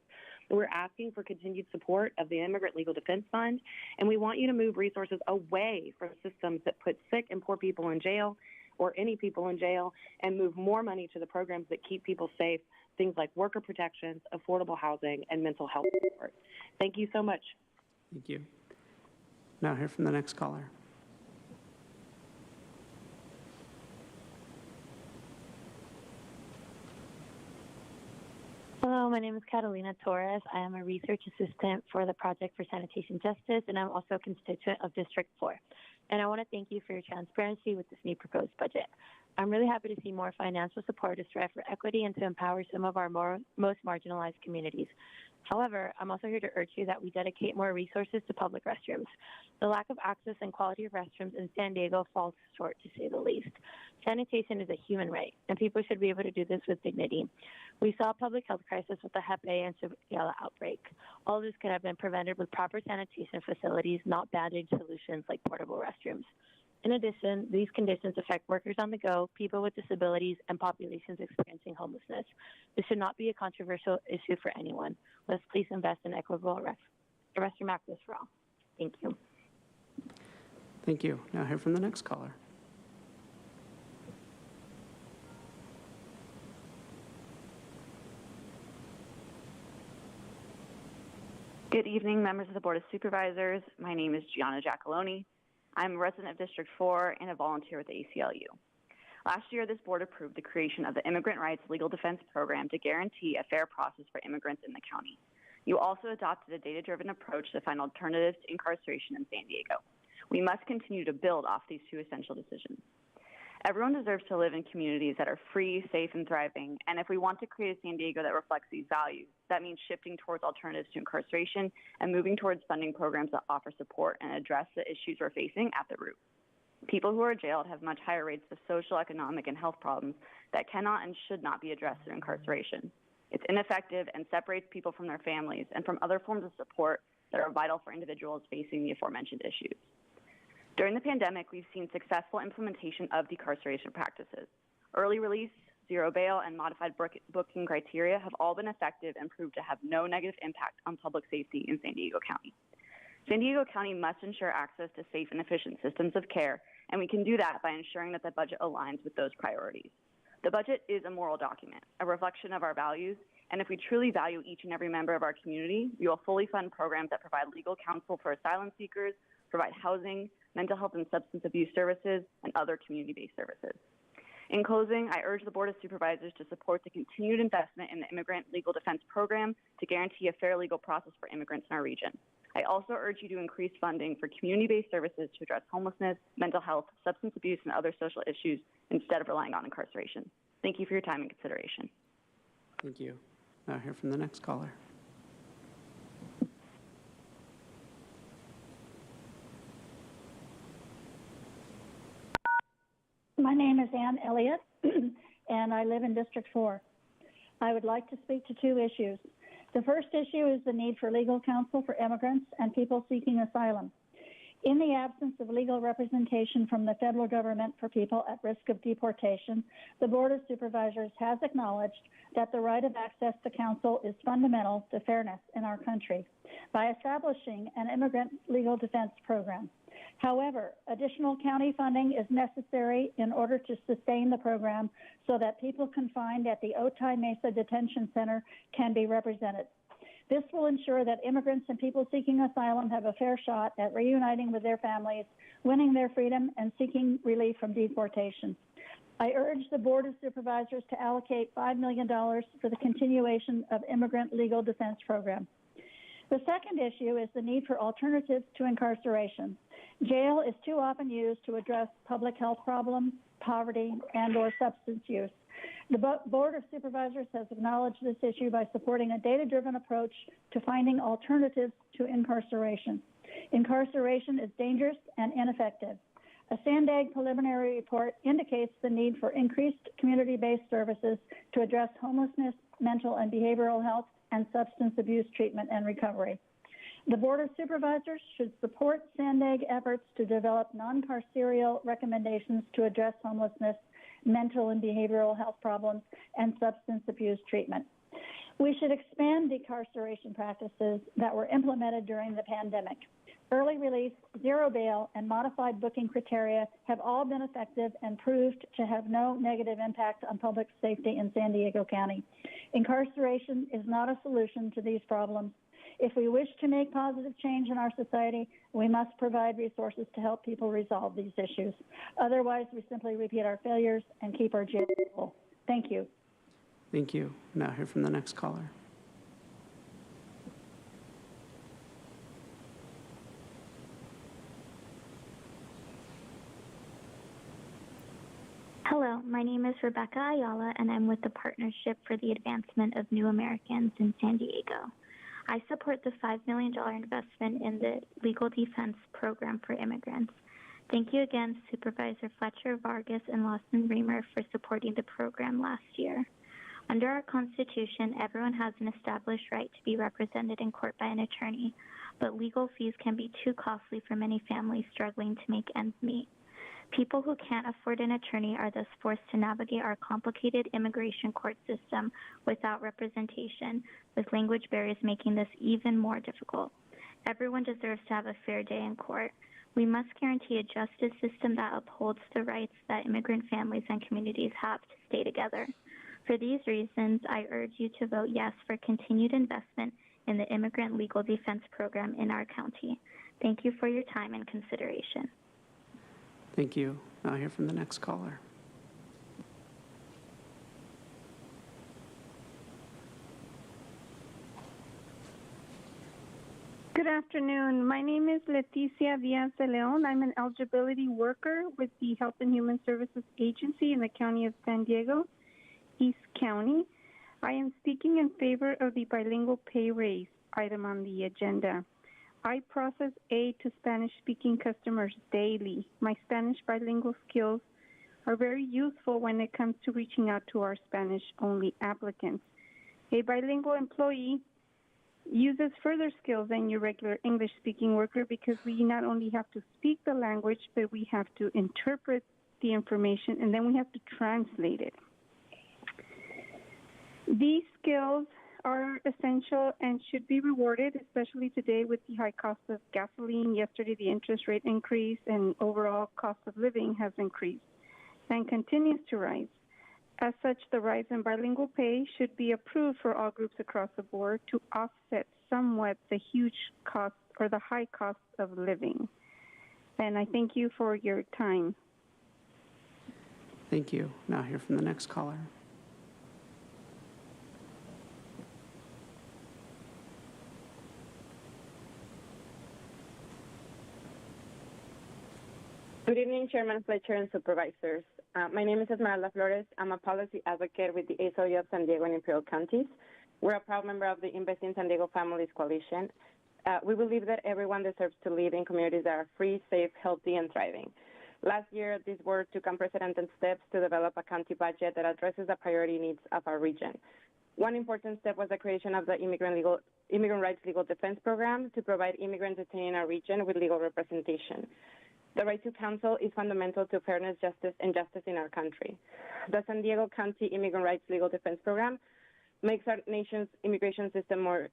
We're asking for continued support of the Immigrant Legal Defense Fund, and we want you to move resources away from systems that put sick and poor people in jail or any people in jail and move more money to the programs that keep people safe, things like worker protections, affordable housing, and mental health support. Thank you so much. Thank you. Now hear from the next caller. Hello, my name is Catalina Torres. I am a research assistant for the Project for Sanitation Justice, and I'm also a constituent of District 4. And I want to thank you for your transparency with this new proposed budget. I'm really happy to see more financial support to strive for equity and to empower some of our most marginalized communities. However, I'm also here to urge you that we dedicate more resources to public restrooms. The lack of access and quality of restrooms in San Diego falls short, to say the least. Sanitation is a human right, and people should be able to do this with dignity. We saw a public health crisis with the Hep A and Shigella outbreak. All of this could have been prevented with proper sanitation facilities, not band-aid solutions like portable restrooms. In addition, these conditions affect workers on the go, people with disabilities, and populations experiencing homelessness. This should not be a controversial issue for anyone. Let's please invest in equitable restroom access for all. Thank you. Thank you. Now hear from the next caller. Good evening, members of the Board of Supervisors. My name is Gianna Giacalone. I'm a resident of District 4 and a volunteer with the ACLU. Last year, this board approved the creation of the Immigrant Rights Legal Defense Program to guarantee a fair process for immigrants in the county. You also adopted a data-driven approach to find alternatives to incarceration in San Diego. We must continue to build off these two essential decisions. Everyone deserves to live in communities that are free, safe, and thriving, and if we want to create a San Diego that reflects these values, that means shifting towards alternatives to incarceration and moving towards funding programs that offer support and address the issues we're facing at the root. People who are jailed have much higher rates of social, economic, and health problems that cannot and should not be addressed through incarceration. It's ineffective and separates people from their families and from other forms of support that are vital for individuals facing the aforementioned issues. During the pandemic, we've seen successful implementation of decarceration practices. Early release, zero bail, and modified booking criteria have all been effective and proved to have no negative impact on public safety in San Diego County. San Diego County must ensure access to safe and efficient systems of care, and we can do that by ensuring that the budget aligns with those priorities. The budget is a moral document, a reflection of our values, and if we truly value each and every member of our community, we will fully fund programs that provide legal counsel for asylum seekers, provide housing, mental health and substance abuse services, and other community-based services. In closing, I urge the Board of Supervisors to support the continued investment in the Immigrant Legal Defense Program to guarantee a fair legal process for immigrants in our region. I also urge you to increase funding for community-based services to address homelessness, mental health, substance abuse, and other social issues instead of relying on incarceration. Thank you for your time and consideration. Thank you. Now hear from the next caller. My name is Ann Elliott, and I live in District 4. I would like to speak to two issues. The first issue is the need for legal counsel for immigrants and people seeking asylum. In the absence of legal representation from the federal government for people at risk of deportation, the Board of Supervisors has acknowledged that the right of access to counsel is fundamental to fairness in our country by establishing an immigrant legal defense program. However, additional county funding is necessary in order to sustain the program so that people confined at the Otay Mesa Detention Center can be represented. This will ensure that immigrants and people seeking asylum have a fair shot at reuniting with their families, winning their freedom, and seeking relief from deportation. I urge the Board of Supervisors to allocate $5 million for the continuation of Immigrant Legal Defense Program. The second issue is the need for alternatives to incarceration. Jail is too often used to address public health problems, poverty, and/or substance use. The Board of Supervisors has acknowledged this issue by supporting a data-driven approach to finding alternatives to incarceration. Incarceration is dangerous and ineffective. A SANDAG preliminary report indicates the need for increased community-based services to address homelessness, mental and behavioral health, and substance abuse treatment and recovery. The Board of Supervisors should support SANDAG efforts to develop non-carceral recommendations to address homelessness, mental and behavioral health problems, and substance abuse treatment. We should expand decarceration practices that were implemented during the pandemic. Early release, zero bail, and modified booking criteria have all been effective and proved to have no negative impact on public safety in San Diego County. Incarceration is not a solution to these problems. If we wish to make positive change in our society, we must provide resources to help people resolve these issues. Otherwise, we simply repeat our failures and keep our jails full. Thank you. Thank you. Now hear from the next caller. Hello, my name is Rebecca Ayala, and I'm with the Partnership for the Advancement of New Americans in San Diego. I support the $5 million investment in the Legal Defense Program for Immigrants. Thank you again, Supervisor Fletcher, Vargas, and Lawson Reamer for supporting the program last year. Under our Constitution, everyone has an established right to be represented in court by an attorney, but legal fees can be too costly for many families struggling to make ends meet. People who can't afford an attorney are thus forced to navigate our complicated immigration court system without representation, with language barriers making this even more difficult. Everyone deserves to have a fair day in court. We must guarantee a justice system that upholds the rights that immigrant families and communities have to stay together. For these reasons, I urge you to vote yes for continued investment in the Immigrant Legal Defense Program in our county. Thank you for your time and consideration. Thank you. Now hear from the next caller. Good afternoon. My name is Leticia Diaz de Leon. I'm an eligibility worker with the Health and Human Services Agency in the County of San Diego, East County. I am speaking in favor of the bilingual pay raise item on the agenda. I process aid to Spanish-speaking customers daily. My Spanish bilingual skills are very useful when it comes to reaching out to our Spanish-only applicants. A bilingual employee uses further skills than your regular English-speaking worker because we not only have to speak the language, but we have to interpret the information, and then we have to translate it. These skills are essential and should be rewarded, especially today with the high cost of gasoline. Yesterday, the interest rate increased and overall cost of living has increased and continues to rise. As such, the rise in bilingual pay should be approved for all groups across the board to offset somewhat the huge cost or the high cost of living. And I thank you for your time. Thank you. Now hear from the next caller. Good evening, Chairman Fletcher and Supervisors. My name is Esmeralda Flores. I'm a policy advocate with the ACLU of San Diego and Imperial Counties. We're a proud member of the Invest in San Diego Families Coalition. We believe that everyone deserves to live in communities that are free, safe, healthy, and thriving. Last year, this board took unprecedented steps to develop a county budget that addresses the priority needs of our region. One important step was the creation of the Immigrant Rights Legal Defense Program to provide immigrants detained in our region with legal representation. The right to counsel is fundamental to fairness, justice, and justice in our country. The San Diego County Immigrant Rights Legal Defense Program makes our nation's immigration system more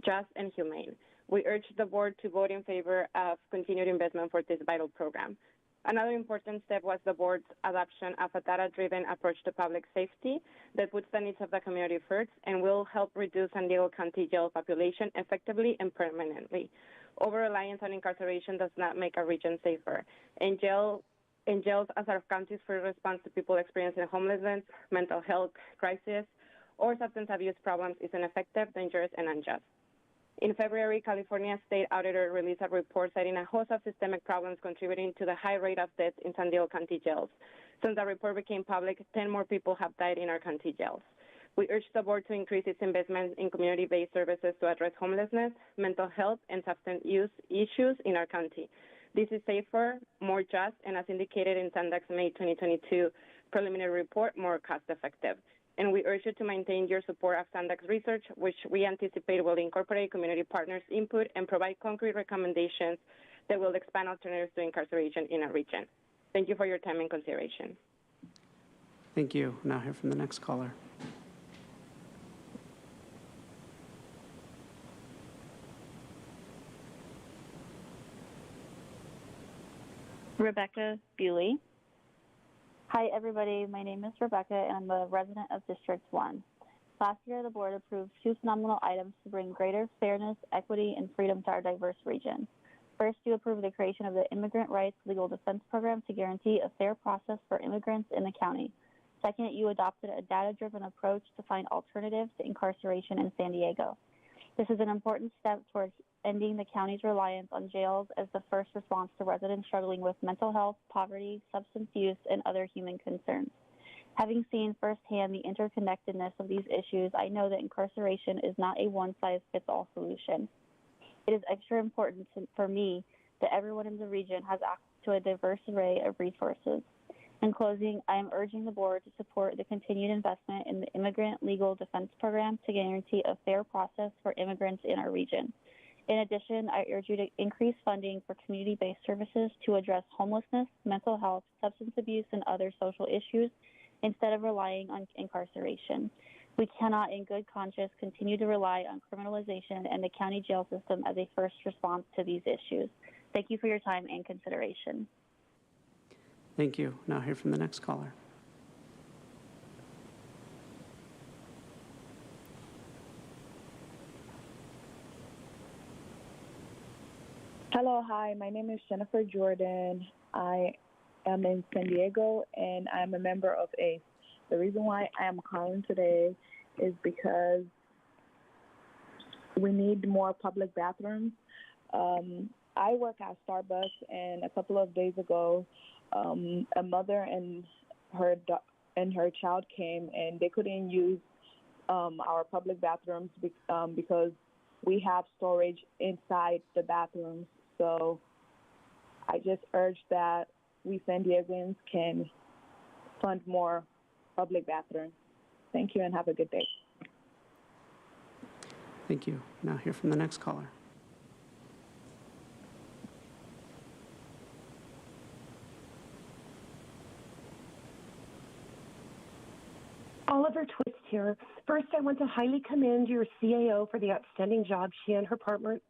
just and humane. We urge the board to vote in favor of continued investment for this vital program. Another important step was the board's adoption of a data-driven approach to public safety that puts the needs of the community first and will help reduce San Diego County jail population effectively and permanently. Over-reliance on incarceration does not make our region safer. And jails as our county's first response to people experiencing homelessness, mental health crisis, or substance abuse problems is ineffective, dangerous, and unjust. In February, California State Auditor released a report citing a host of systemic problems contributing to the high rate of deaths in San Diego County jails. Since the report became public, 10 more people have died in our county jails. We urge the board to increase its investment in community-based services to address homelessness, mental health, and substance use issues in our county. This is safer, more just, and as indicated in SANDAC's May 2022 preliminary report, more cost-effective. And we urge you to maintain your support of SANDAC's research, which we anticipate will incorporate community partners' input and provide concrete recommendations that will expand alternatives to incarceration in our region. Thank you for your time and consideration. Thank you. Now hear from the next caller. Rebecca Bewley. Hi, everybody. My name is Rebecca, and I'm a resident of District 1. Last year, the board approved two phenomenal items to bring greater fairness, equity, and freedom to our diverse region. First, you approved the creation of the Immigrant Rights Legal Defense Program to guarantee a fair process for immigrants in the county. Second, you adopted a data-driven approach to find alternatives to incarceration in San Diego. This is an important step towards ending the county's reliance on jails as the first response to residents struggling with mental health, poverty, substance use, and other human concerns. Having seen firsthand the interconnectedness of these issues, I know that incarceration is not a one-size-fits-all solution. It is extra important for me that everyone in the region has access to a diverse array of resources. In closing, I am urging the board to support the continued investment in the Immigrant Legal Defense Program to guarantee a fair process for immigrants in our region. In addition, I urge you to increase funding for community-based services to address homelessness, mental health, substance abuse, and other social issues instead of relying on incarceration. We cannot, in good conscience, continue to rely on criminalization and the county jail system as a first response to these issues. Thank you for your time and consideration. Thank you. Now hear from the next caller. Hello, hi. My name is Jennifer Jordan. I am in San Diego, and I'm a member of ACE. The reason why I am calling today is because we need more public bathrooms. I work at Starbucks, and a couple of days ago, a mother and her child came, and they couldn't use our public bathrooms because we have storage inside the bathrooms. So I just urge that we San Diegans can fund more public bathrooms. Thank you and have a good day. Thank you. Now hear from the next caller. Oliver Twist here. First, I want to highly commend your CAO for the outstanding job she and her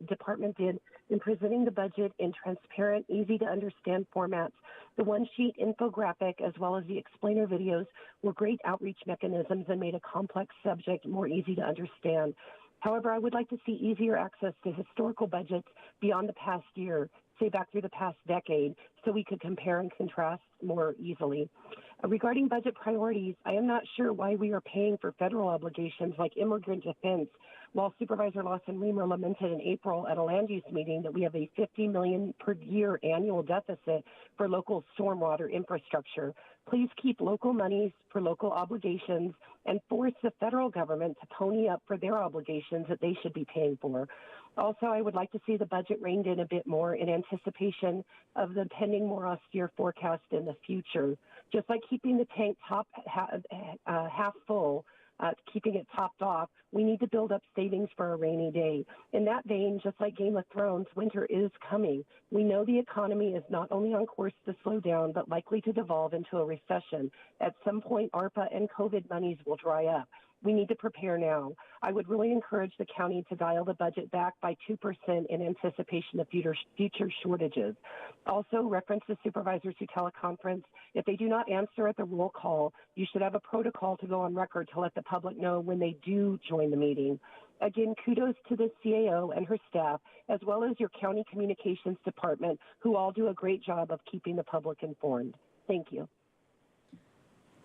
department did in presenting the budget in transparent, easy-to-understand formats. The one-sheet infographic, as well as the explainer videos, were great outreach mechanisms and made a complex subject more easy to understand. However, I would like to see easier access to historical budgets beyond the past year, say back through the past decade, so we could compare and contrast more easily. Regarding budget priorities, I am not sure why we are paying for federal obligations like immigrant defense, while Supervisor Lawson Remer lamented in April at a land use meeting that we have a $50 million per year annual deficit for local stormwater infrastructure. Please keep local monies for local obligations and force the federal government to pony up for their obligations that they should be paying for. Also, I would like to see the budget reined in a bit more in anticipation of the pending more austere forecast in the future. Just like keeping the tank half full, keeping it topped off, we need to build up savings for a rainy day. In that vein, just like Game of Thrones, winter is coming. We know the economy is not only on course to slow down, but likely to devolve into a recession. At some point, ARPA and COVID monies will dry up. We need to prepare now. I would really encourage the county to dial the budget back by 2% in anticipation of future shortages. Also, reference the supervisors who teleconference. If they do not answer at the roll call, you should have a protocol to go on record to let the public know when they do join the meeting. Again, kudos to the CAO and her staff, as well as your county communications department, who all do a great job of keeping the public informed. Thank you.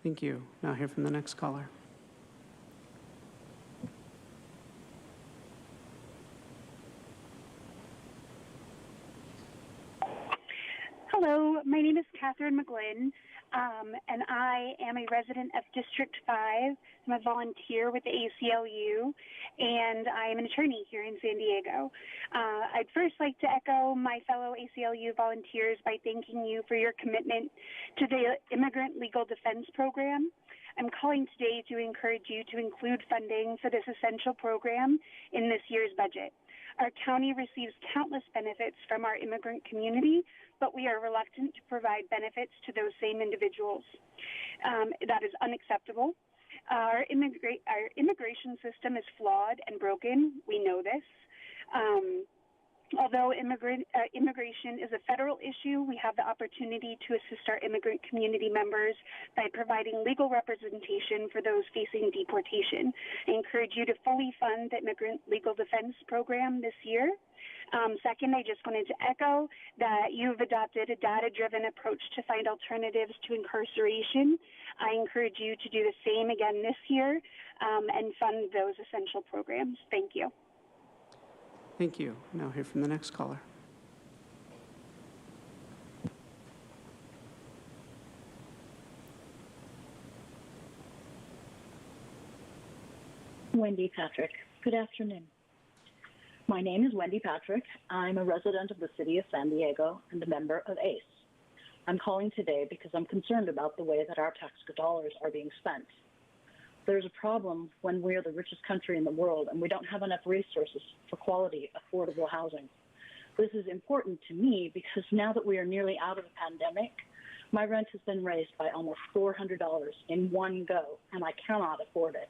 Thank you. Now hear from the next caller. Hello, my name is Catherine McGlynn, and I am a resident of District 5. I'm a volunteer with the ACLU, and I am an attorney here in San Diego. I'd first like to echo my fellow ACLU volunteers by thanking you for your commitment to the Immigrant Legal Defense Program. I'm calling today to encourage you to include funding for this essential program in this year's budget. Our county receives countless benefits from our immigrant community, but we are reluctant to provide benefits to those same individuals. That is unacceptable. Our immigration system is flawed and broken. We know this. Although immigration is a federal issue, we have the opportunity to assist our immigrant community members by providing legal representation for those facing deportation. I encourage you to fully fund the Immigrant Legal Defense Program this year. Second, I just wanted to echo that you've adopted a data-driven approach to find alternatives to incarceration. I encourage you to do the same again this year and fund those essential programs. Thank you. Thank you. Now hear from the next caller. Wendy Patrick. Good afternoon. My name is Wendy Patrick. I'm a resident of the city of San Diego and a member of ACE. I'm calling today because I'm concerned about the way that our tax dollars are being spent. There's a problem when we are the richest country in the world and we don't have enough resources for quality, affordable housing. This is important to me because now that we are nearly out of the pandemic, my rent has been raised by almost $400 in one go, and I cannot afford it.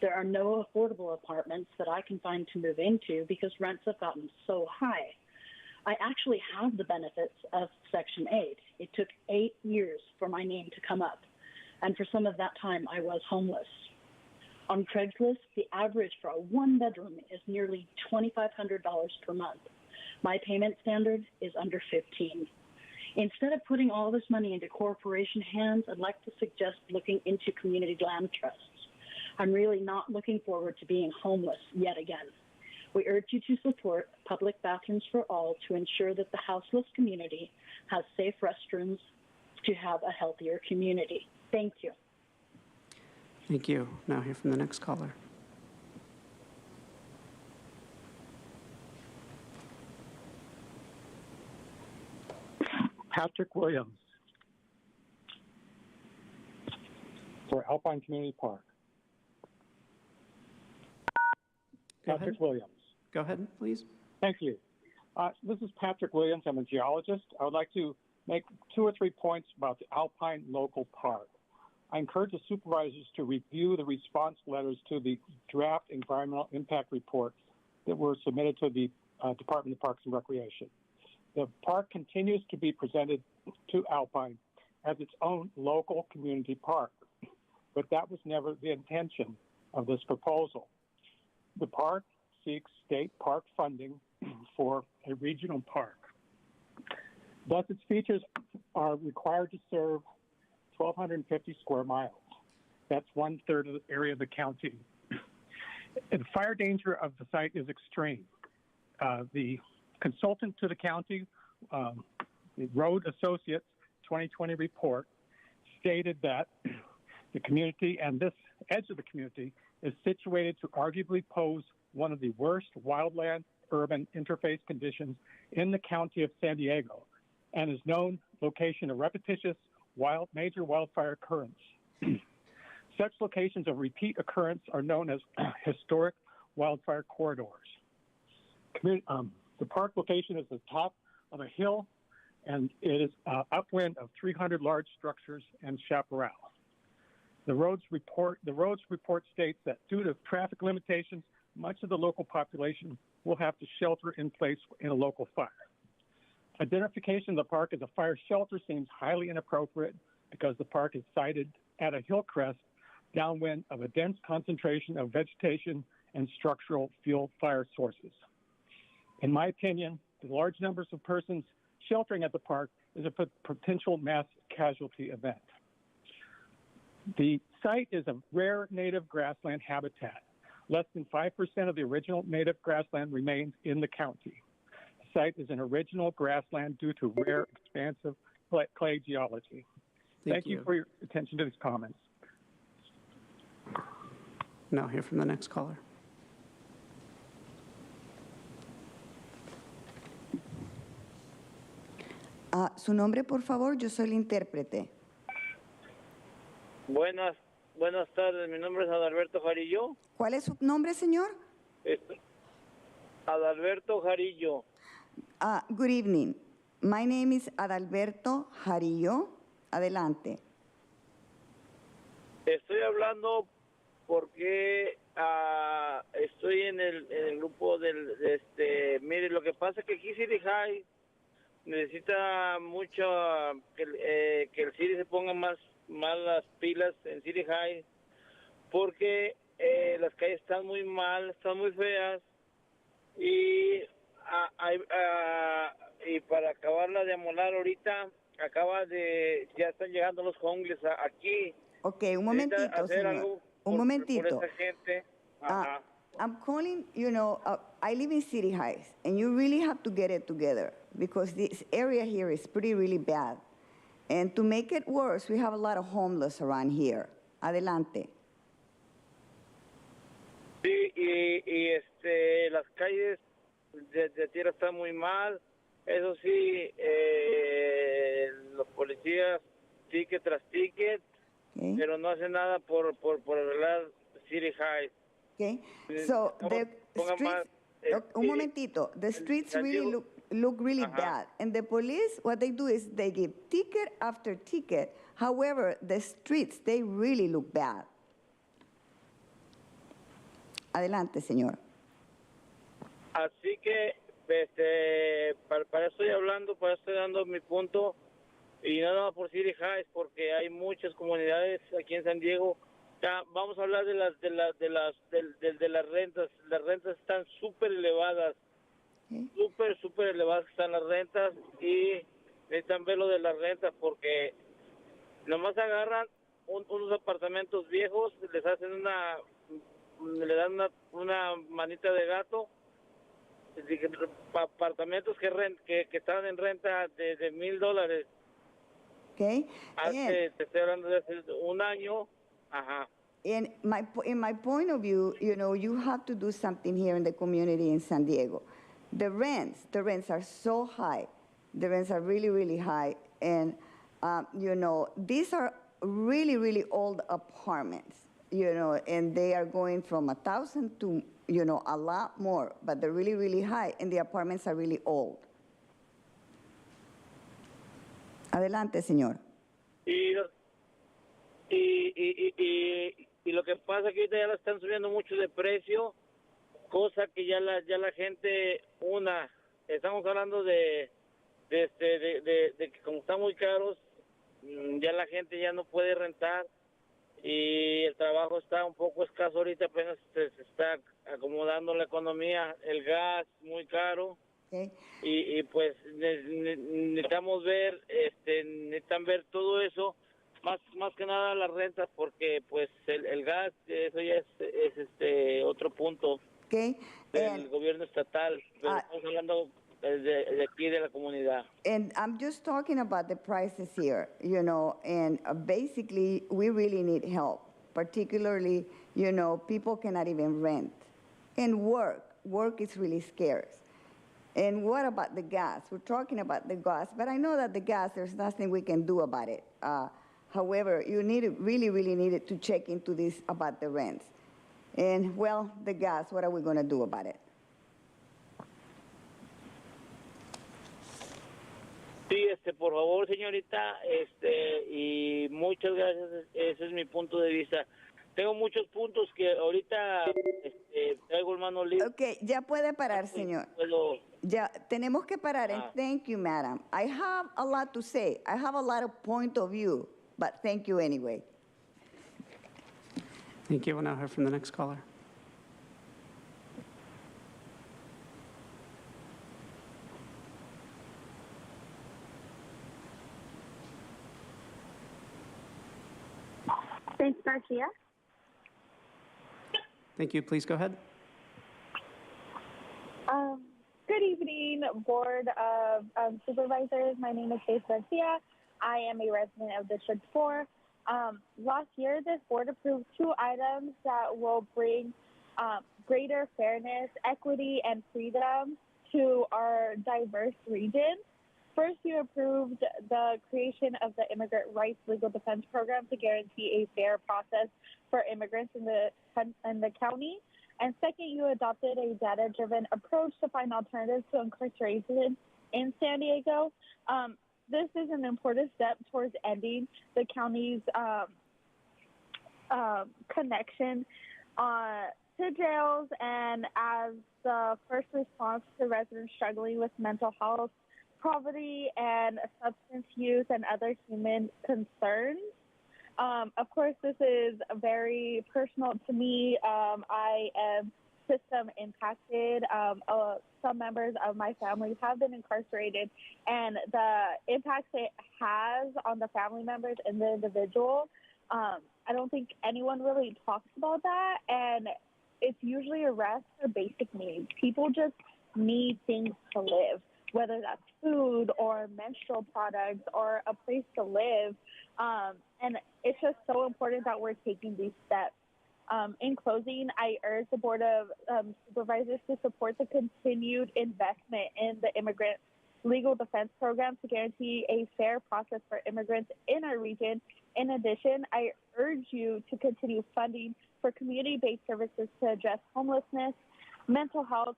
There are no affordable apartments that I can find to move into because rents have gotten so high. I actually have the benefits of Section 8. It took 8 years for my name to come up, and for some of that time, I was homeless. On Craigslist, the average for a one-bedroom is nearly $2,500 per month. My payment standard is under $15. Instead of putting all this money into corporation hands, I'd like to suggest looking into community land trusts. I'm really not looking forward to being homeless yet again. We urge you to support public bathrooms for all to ensure that the houseless community has safe restrooms to have a healthier community. Thank you. Thank you. Now hear from the next caller. Patrick Williams for Alpine Community Park. Patrick Williams. Go ahead, please. Thank you. This is Patrick Williams. I'm a geologist. I would like to make 2 or 3 points about the Alpine Local Park. I encourage the supervisors to review the response letters to the draft environmental impact report that were submitted to the Department of Parks and Recreation. The park continues to be presented to Alpine as its own local community park, but that was never the intention of this proposal. The park seeks state park funding for a regional park. Thus, its features are required to serve 1,250 square miles. That's 1/3 of the area of the county. The fire danger of the site is extreme. The consultant to the county, the Road Associates 2020 report, stated that the community and this edge of the community is situated to arguably pose one of the worst wildland-urban interface conditions in the county of San Diego and is known location of repetitious major wildfire occurrence. Such locations of repeat occurrence are known as historic wildfire corridors. The park location is the top of a hill, and it is upwind of 300 large structures and chaparral. The roads report states that due to traffic limitations, much of the local population will have to shelter in place in a local fire. Identification of the park as a fire shelter seems highly inappropriate because the park is sited at a hill crest downwind of a dense concentration of vegetation and structural fuel fire sources. In my opinion, the large numbers of persons sheltering at the park is a potential mass casualty event. The site is a rare native grassland habitat. Less than 5% of the original native grassland remains in the county. The site is an original grassland due to rare, expansive clay geology. Thank you for your attention to these comments. Now hear from the next caller. Su nombre, por favor, yo soy el intérprete. Buenas tardes, mi nombre es Adalberto Jarillo. ¿Cuál es su nombre, señor? Adalberto Jarillo. Good evening. My name is Adalberto Jarillo. Adelante. Estoy hablando porque estoy en el grupo mire, lo que pasa es que aquí City High necesita mucho que el City se ponga más las pilas en City High, porque las calles están muy mal, están muy feas, y para acabarla de amolar ahorita, ya están llegando los homeless aquí. Ok, un momentito, señor. Un momentito. Por esa gente. I'm calling, I live in City Heights, and you really have to get it together because this area here is really bad. And to make it worse, we have a lot of homeless around here. Adelante. Sí, y las calles de tierra están muy mal. Eso sí, los policías ticket tras ticket, pero no hacen nada por arreglar City High. Okay. So the streets, un momentito, the streets really look really bad. And the police, what they do is they give ticket after ticket. However, the streets, they really look bad. Adelante, señor. Así que, para eso estoy hablando, para eso estoy dando mi punto, y nada más por City Heights, porque hay muchas comunidades aquí en San Diego. Ya, vamos a hablar de las rentas. Las rentas están súper elevadas, súper elevadas están las rentas, y necesitan ver lo de las rentas, porque nomás agarran unos apartamentos viejos, le dan una manita de gato, apartamentos que están en renta de $1,000. Okay. Te estoy hablando de hace un año. Ajá. In my point of view, you have to do something here in the community in San Diego. The rents are so high. The rents are really high. And, these are really old apartments, and they are going from 1,000 to, a lot more, but they're really high, and the apartments are really old. Adelante, señor. Y lo que pasa es que ahorita ya la están subiendo mucho de precio, cosa que ya la gente, estamos hablando de que como están muy caros, ya la gente ya no puede rentar, y el trabajo está un poco escaso ahorita, apenas se está acomodando la economía, el gas muy caro. Okay. Y pues necesitamos necesitan ver todo eso, más que nada las rentas, porque pues el gas, eso ya es otro punto del gobierno estatal, pero estamos hablando de aquí de la comunidad. And I'm just talking about the prices here, and basically we really need help, particularly, people cannot even rent, and work is really scarce. And what about the gas? We're talking about the gas, but I know that the gas, there's nothing we can do about it. However, you really needed to check into this about the rents. And, well, the gas, what are we going to do about it? Sí, por favor, señorita, y muchas gracias. Ese es mi punto de vista. Tengo muchos puntos que ahorita traigo el mano libre. Okay, ya puede parar, señor. Ya, tenemos que parar, and thank you, madam. I have a lot to say. I have a lot of point of view, but thank you anyway. Thank you. We'll now hear from the next caller. Thanks, Garcia. Thank you. Please go ahead. Good evening, Board of Supervisors. My name is Faith Garcia. I am a resident of District 4. Last year, this board approved 2 items that will bring greater fairness, equity, and freedom to our diverse region. First, you approved the creation of the Immigrant Rights Legal Defense Program to guarantee a fair process for immigrants in the county. And second, you adopted a data-driven approach to find alternatives to incarceration in San Diego. This is an important step towards ending the county's connection to jails, and as the first response to residents struggling with mental health, poverty, and substance use and other human concerns. Of course, this is very personal to me. I am system impacted. Some members of my family have been incarcerated, and the impact it has on the family members and the individual, I don't think anyone really talks about that, and it's usually arrest or basic needs. People just need things to live, whether that's food or menstrual products or a place to live. And it's just so important that we're taking these steps. In closing, I urge the Board of Supervisors to support the continued investment in the Immigrant Legal Defense Program to guarantee a fair process for immigrants in our region. In addition, I urge you to continue funding for community-based services to address homelessness, mental health,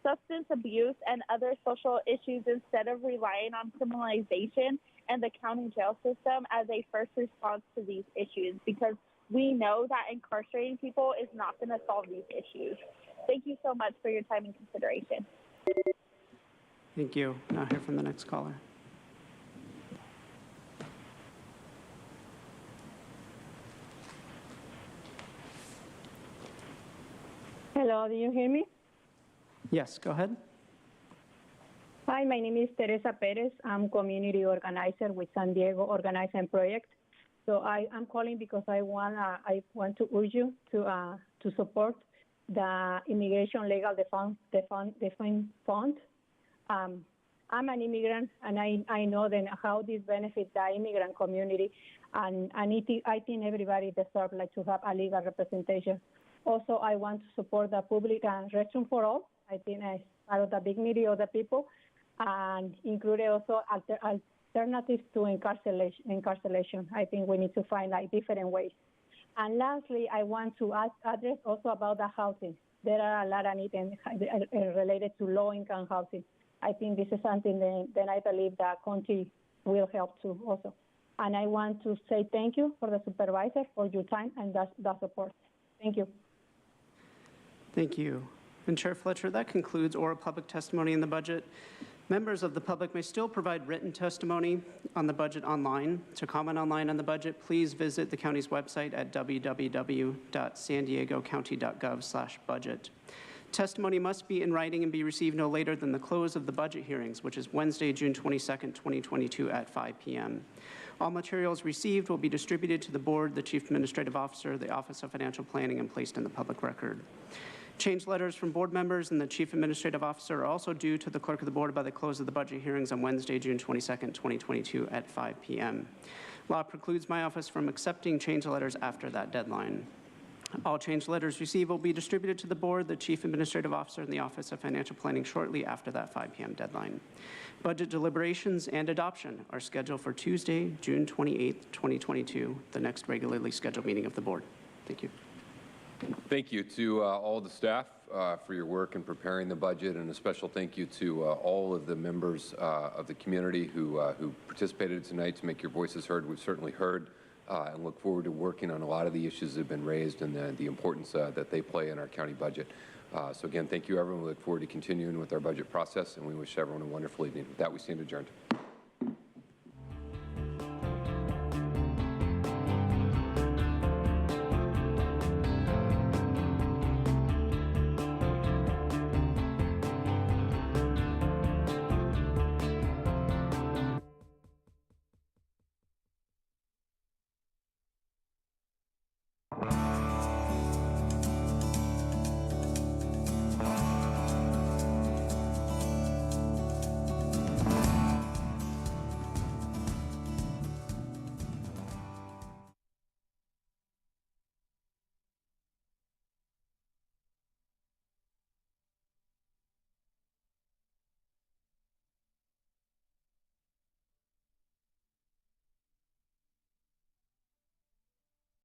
substance abuse, and other social issues instead of relying on criminalization and the county jail system as a first response to these issues, because we know that incarcerating people is not going to solve these issues. Thank you so much for your time and consideration. Thank you. Now hear from the next caller. Hello, do you hear me? Yes, go ahead. Hi, my name is Teresa Perez. I'm community organizer with San Diego Organizing Project. So I'm calling because I want to urge you to support the Immigration Legal Defense Fund. I'm an immigrant, and I know then how this benefits the immigrant community, and I think everybody deserves to have a legal representation. Also, I want to support the public and restroom for all. I think as part of the dignity of the people, and include also alternatives to incarceration. I think we need to find different ways. And lastly, I want to address also about the housing. There are a lot of needs related to low-income housing. I think this is something that I believe the country will help too also. And I want to say thank you for the supervisor for your time and the support. Thank you. Thank you. And Chair Fletcher, that concludes oral public testimony in the budget. Members of the public may still provide written testimony on the budget online. To comment online on the budget, please visit the county's website at www.sandiegocounty.gov/budget. Testimony must be in writing and be received no later than the close of the budget hearings, which is Wednesday, June 22nd, 2022 at 5 p.m. All materials received will be distributed to the board, the Chief Administrative Officer, the Office of Financial Planning, and placed in the public record. Change letters from board members and the Chief Administrative Officer are also due to the Clerk of the Board by the close of the budget hearings on Wednesday, June 22nd, 2022 at 5 p.m. Law precludes my office from accepting change letters after that deadline. All change letters received will be distributed to the board, the Chief Administrative Officer, and the Office of Financial Planning shortly after that 5 p.m. deadline. Budget deliberations and adoption are scheduled for Tuesday, June 28th, 2022, the next regularly scheduled meeting of the board. Thank you. Thank you to all the staff for your work in preparing the budget, and a special thank you to all of the members of the community who participated tonight to make your voices heard. We've certainly heard and look forward to working on a lot of the issues that have been raised and the importance that they play in our county budget. So again, thank you everyone. We look forward to continuing with our budget process, and we wish everyone a wonderful evening. With that, we stand adjourned.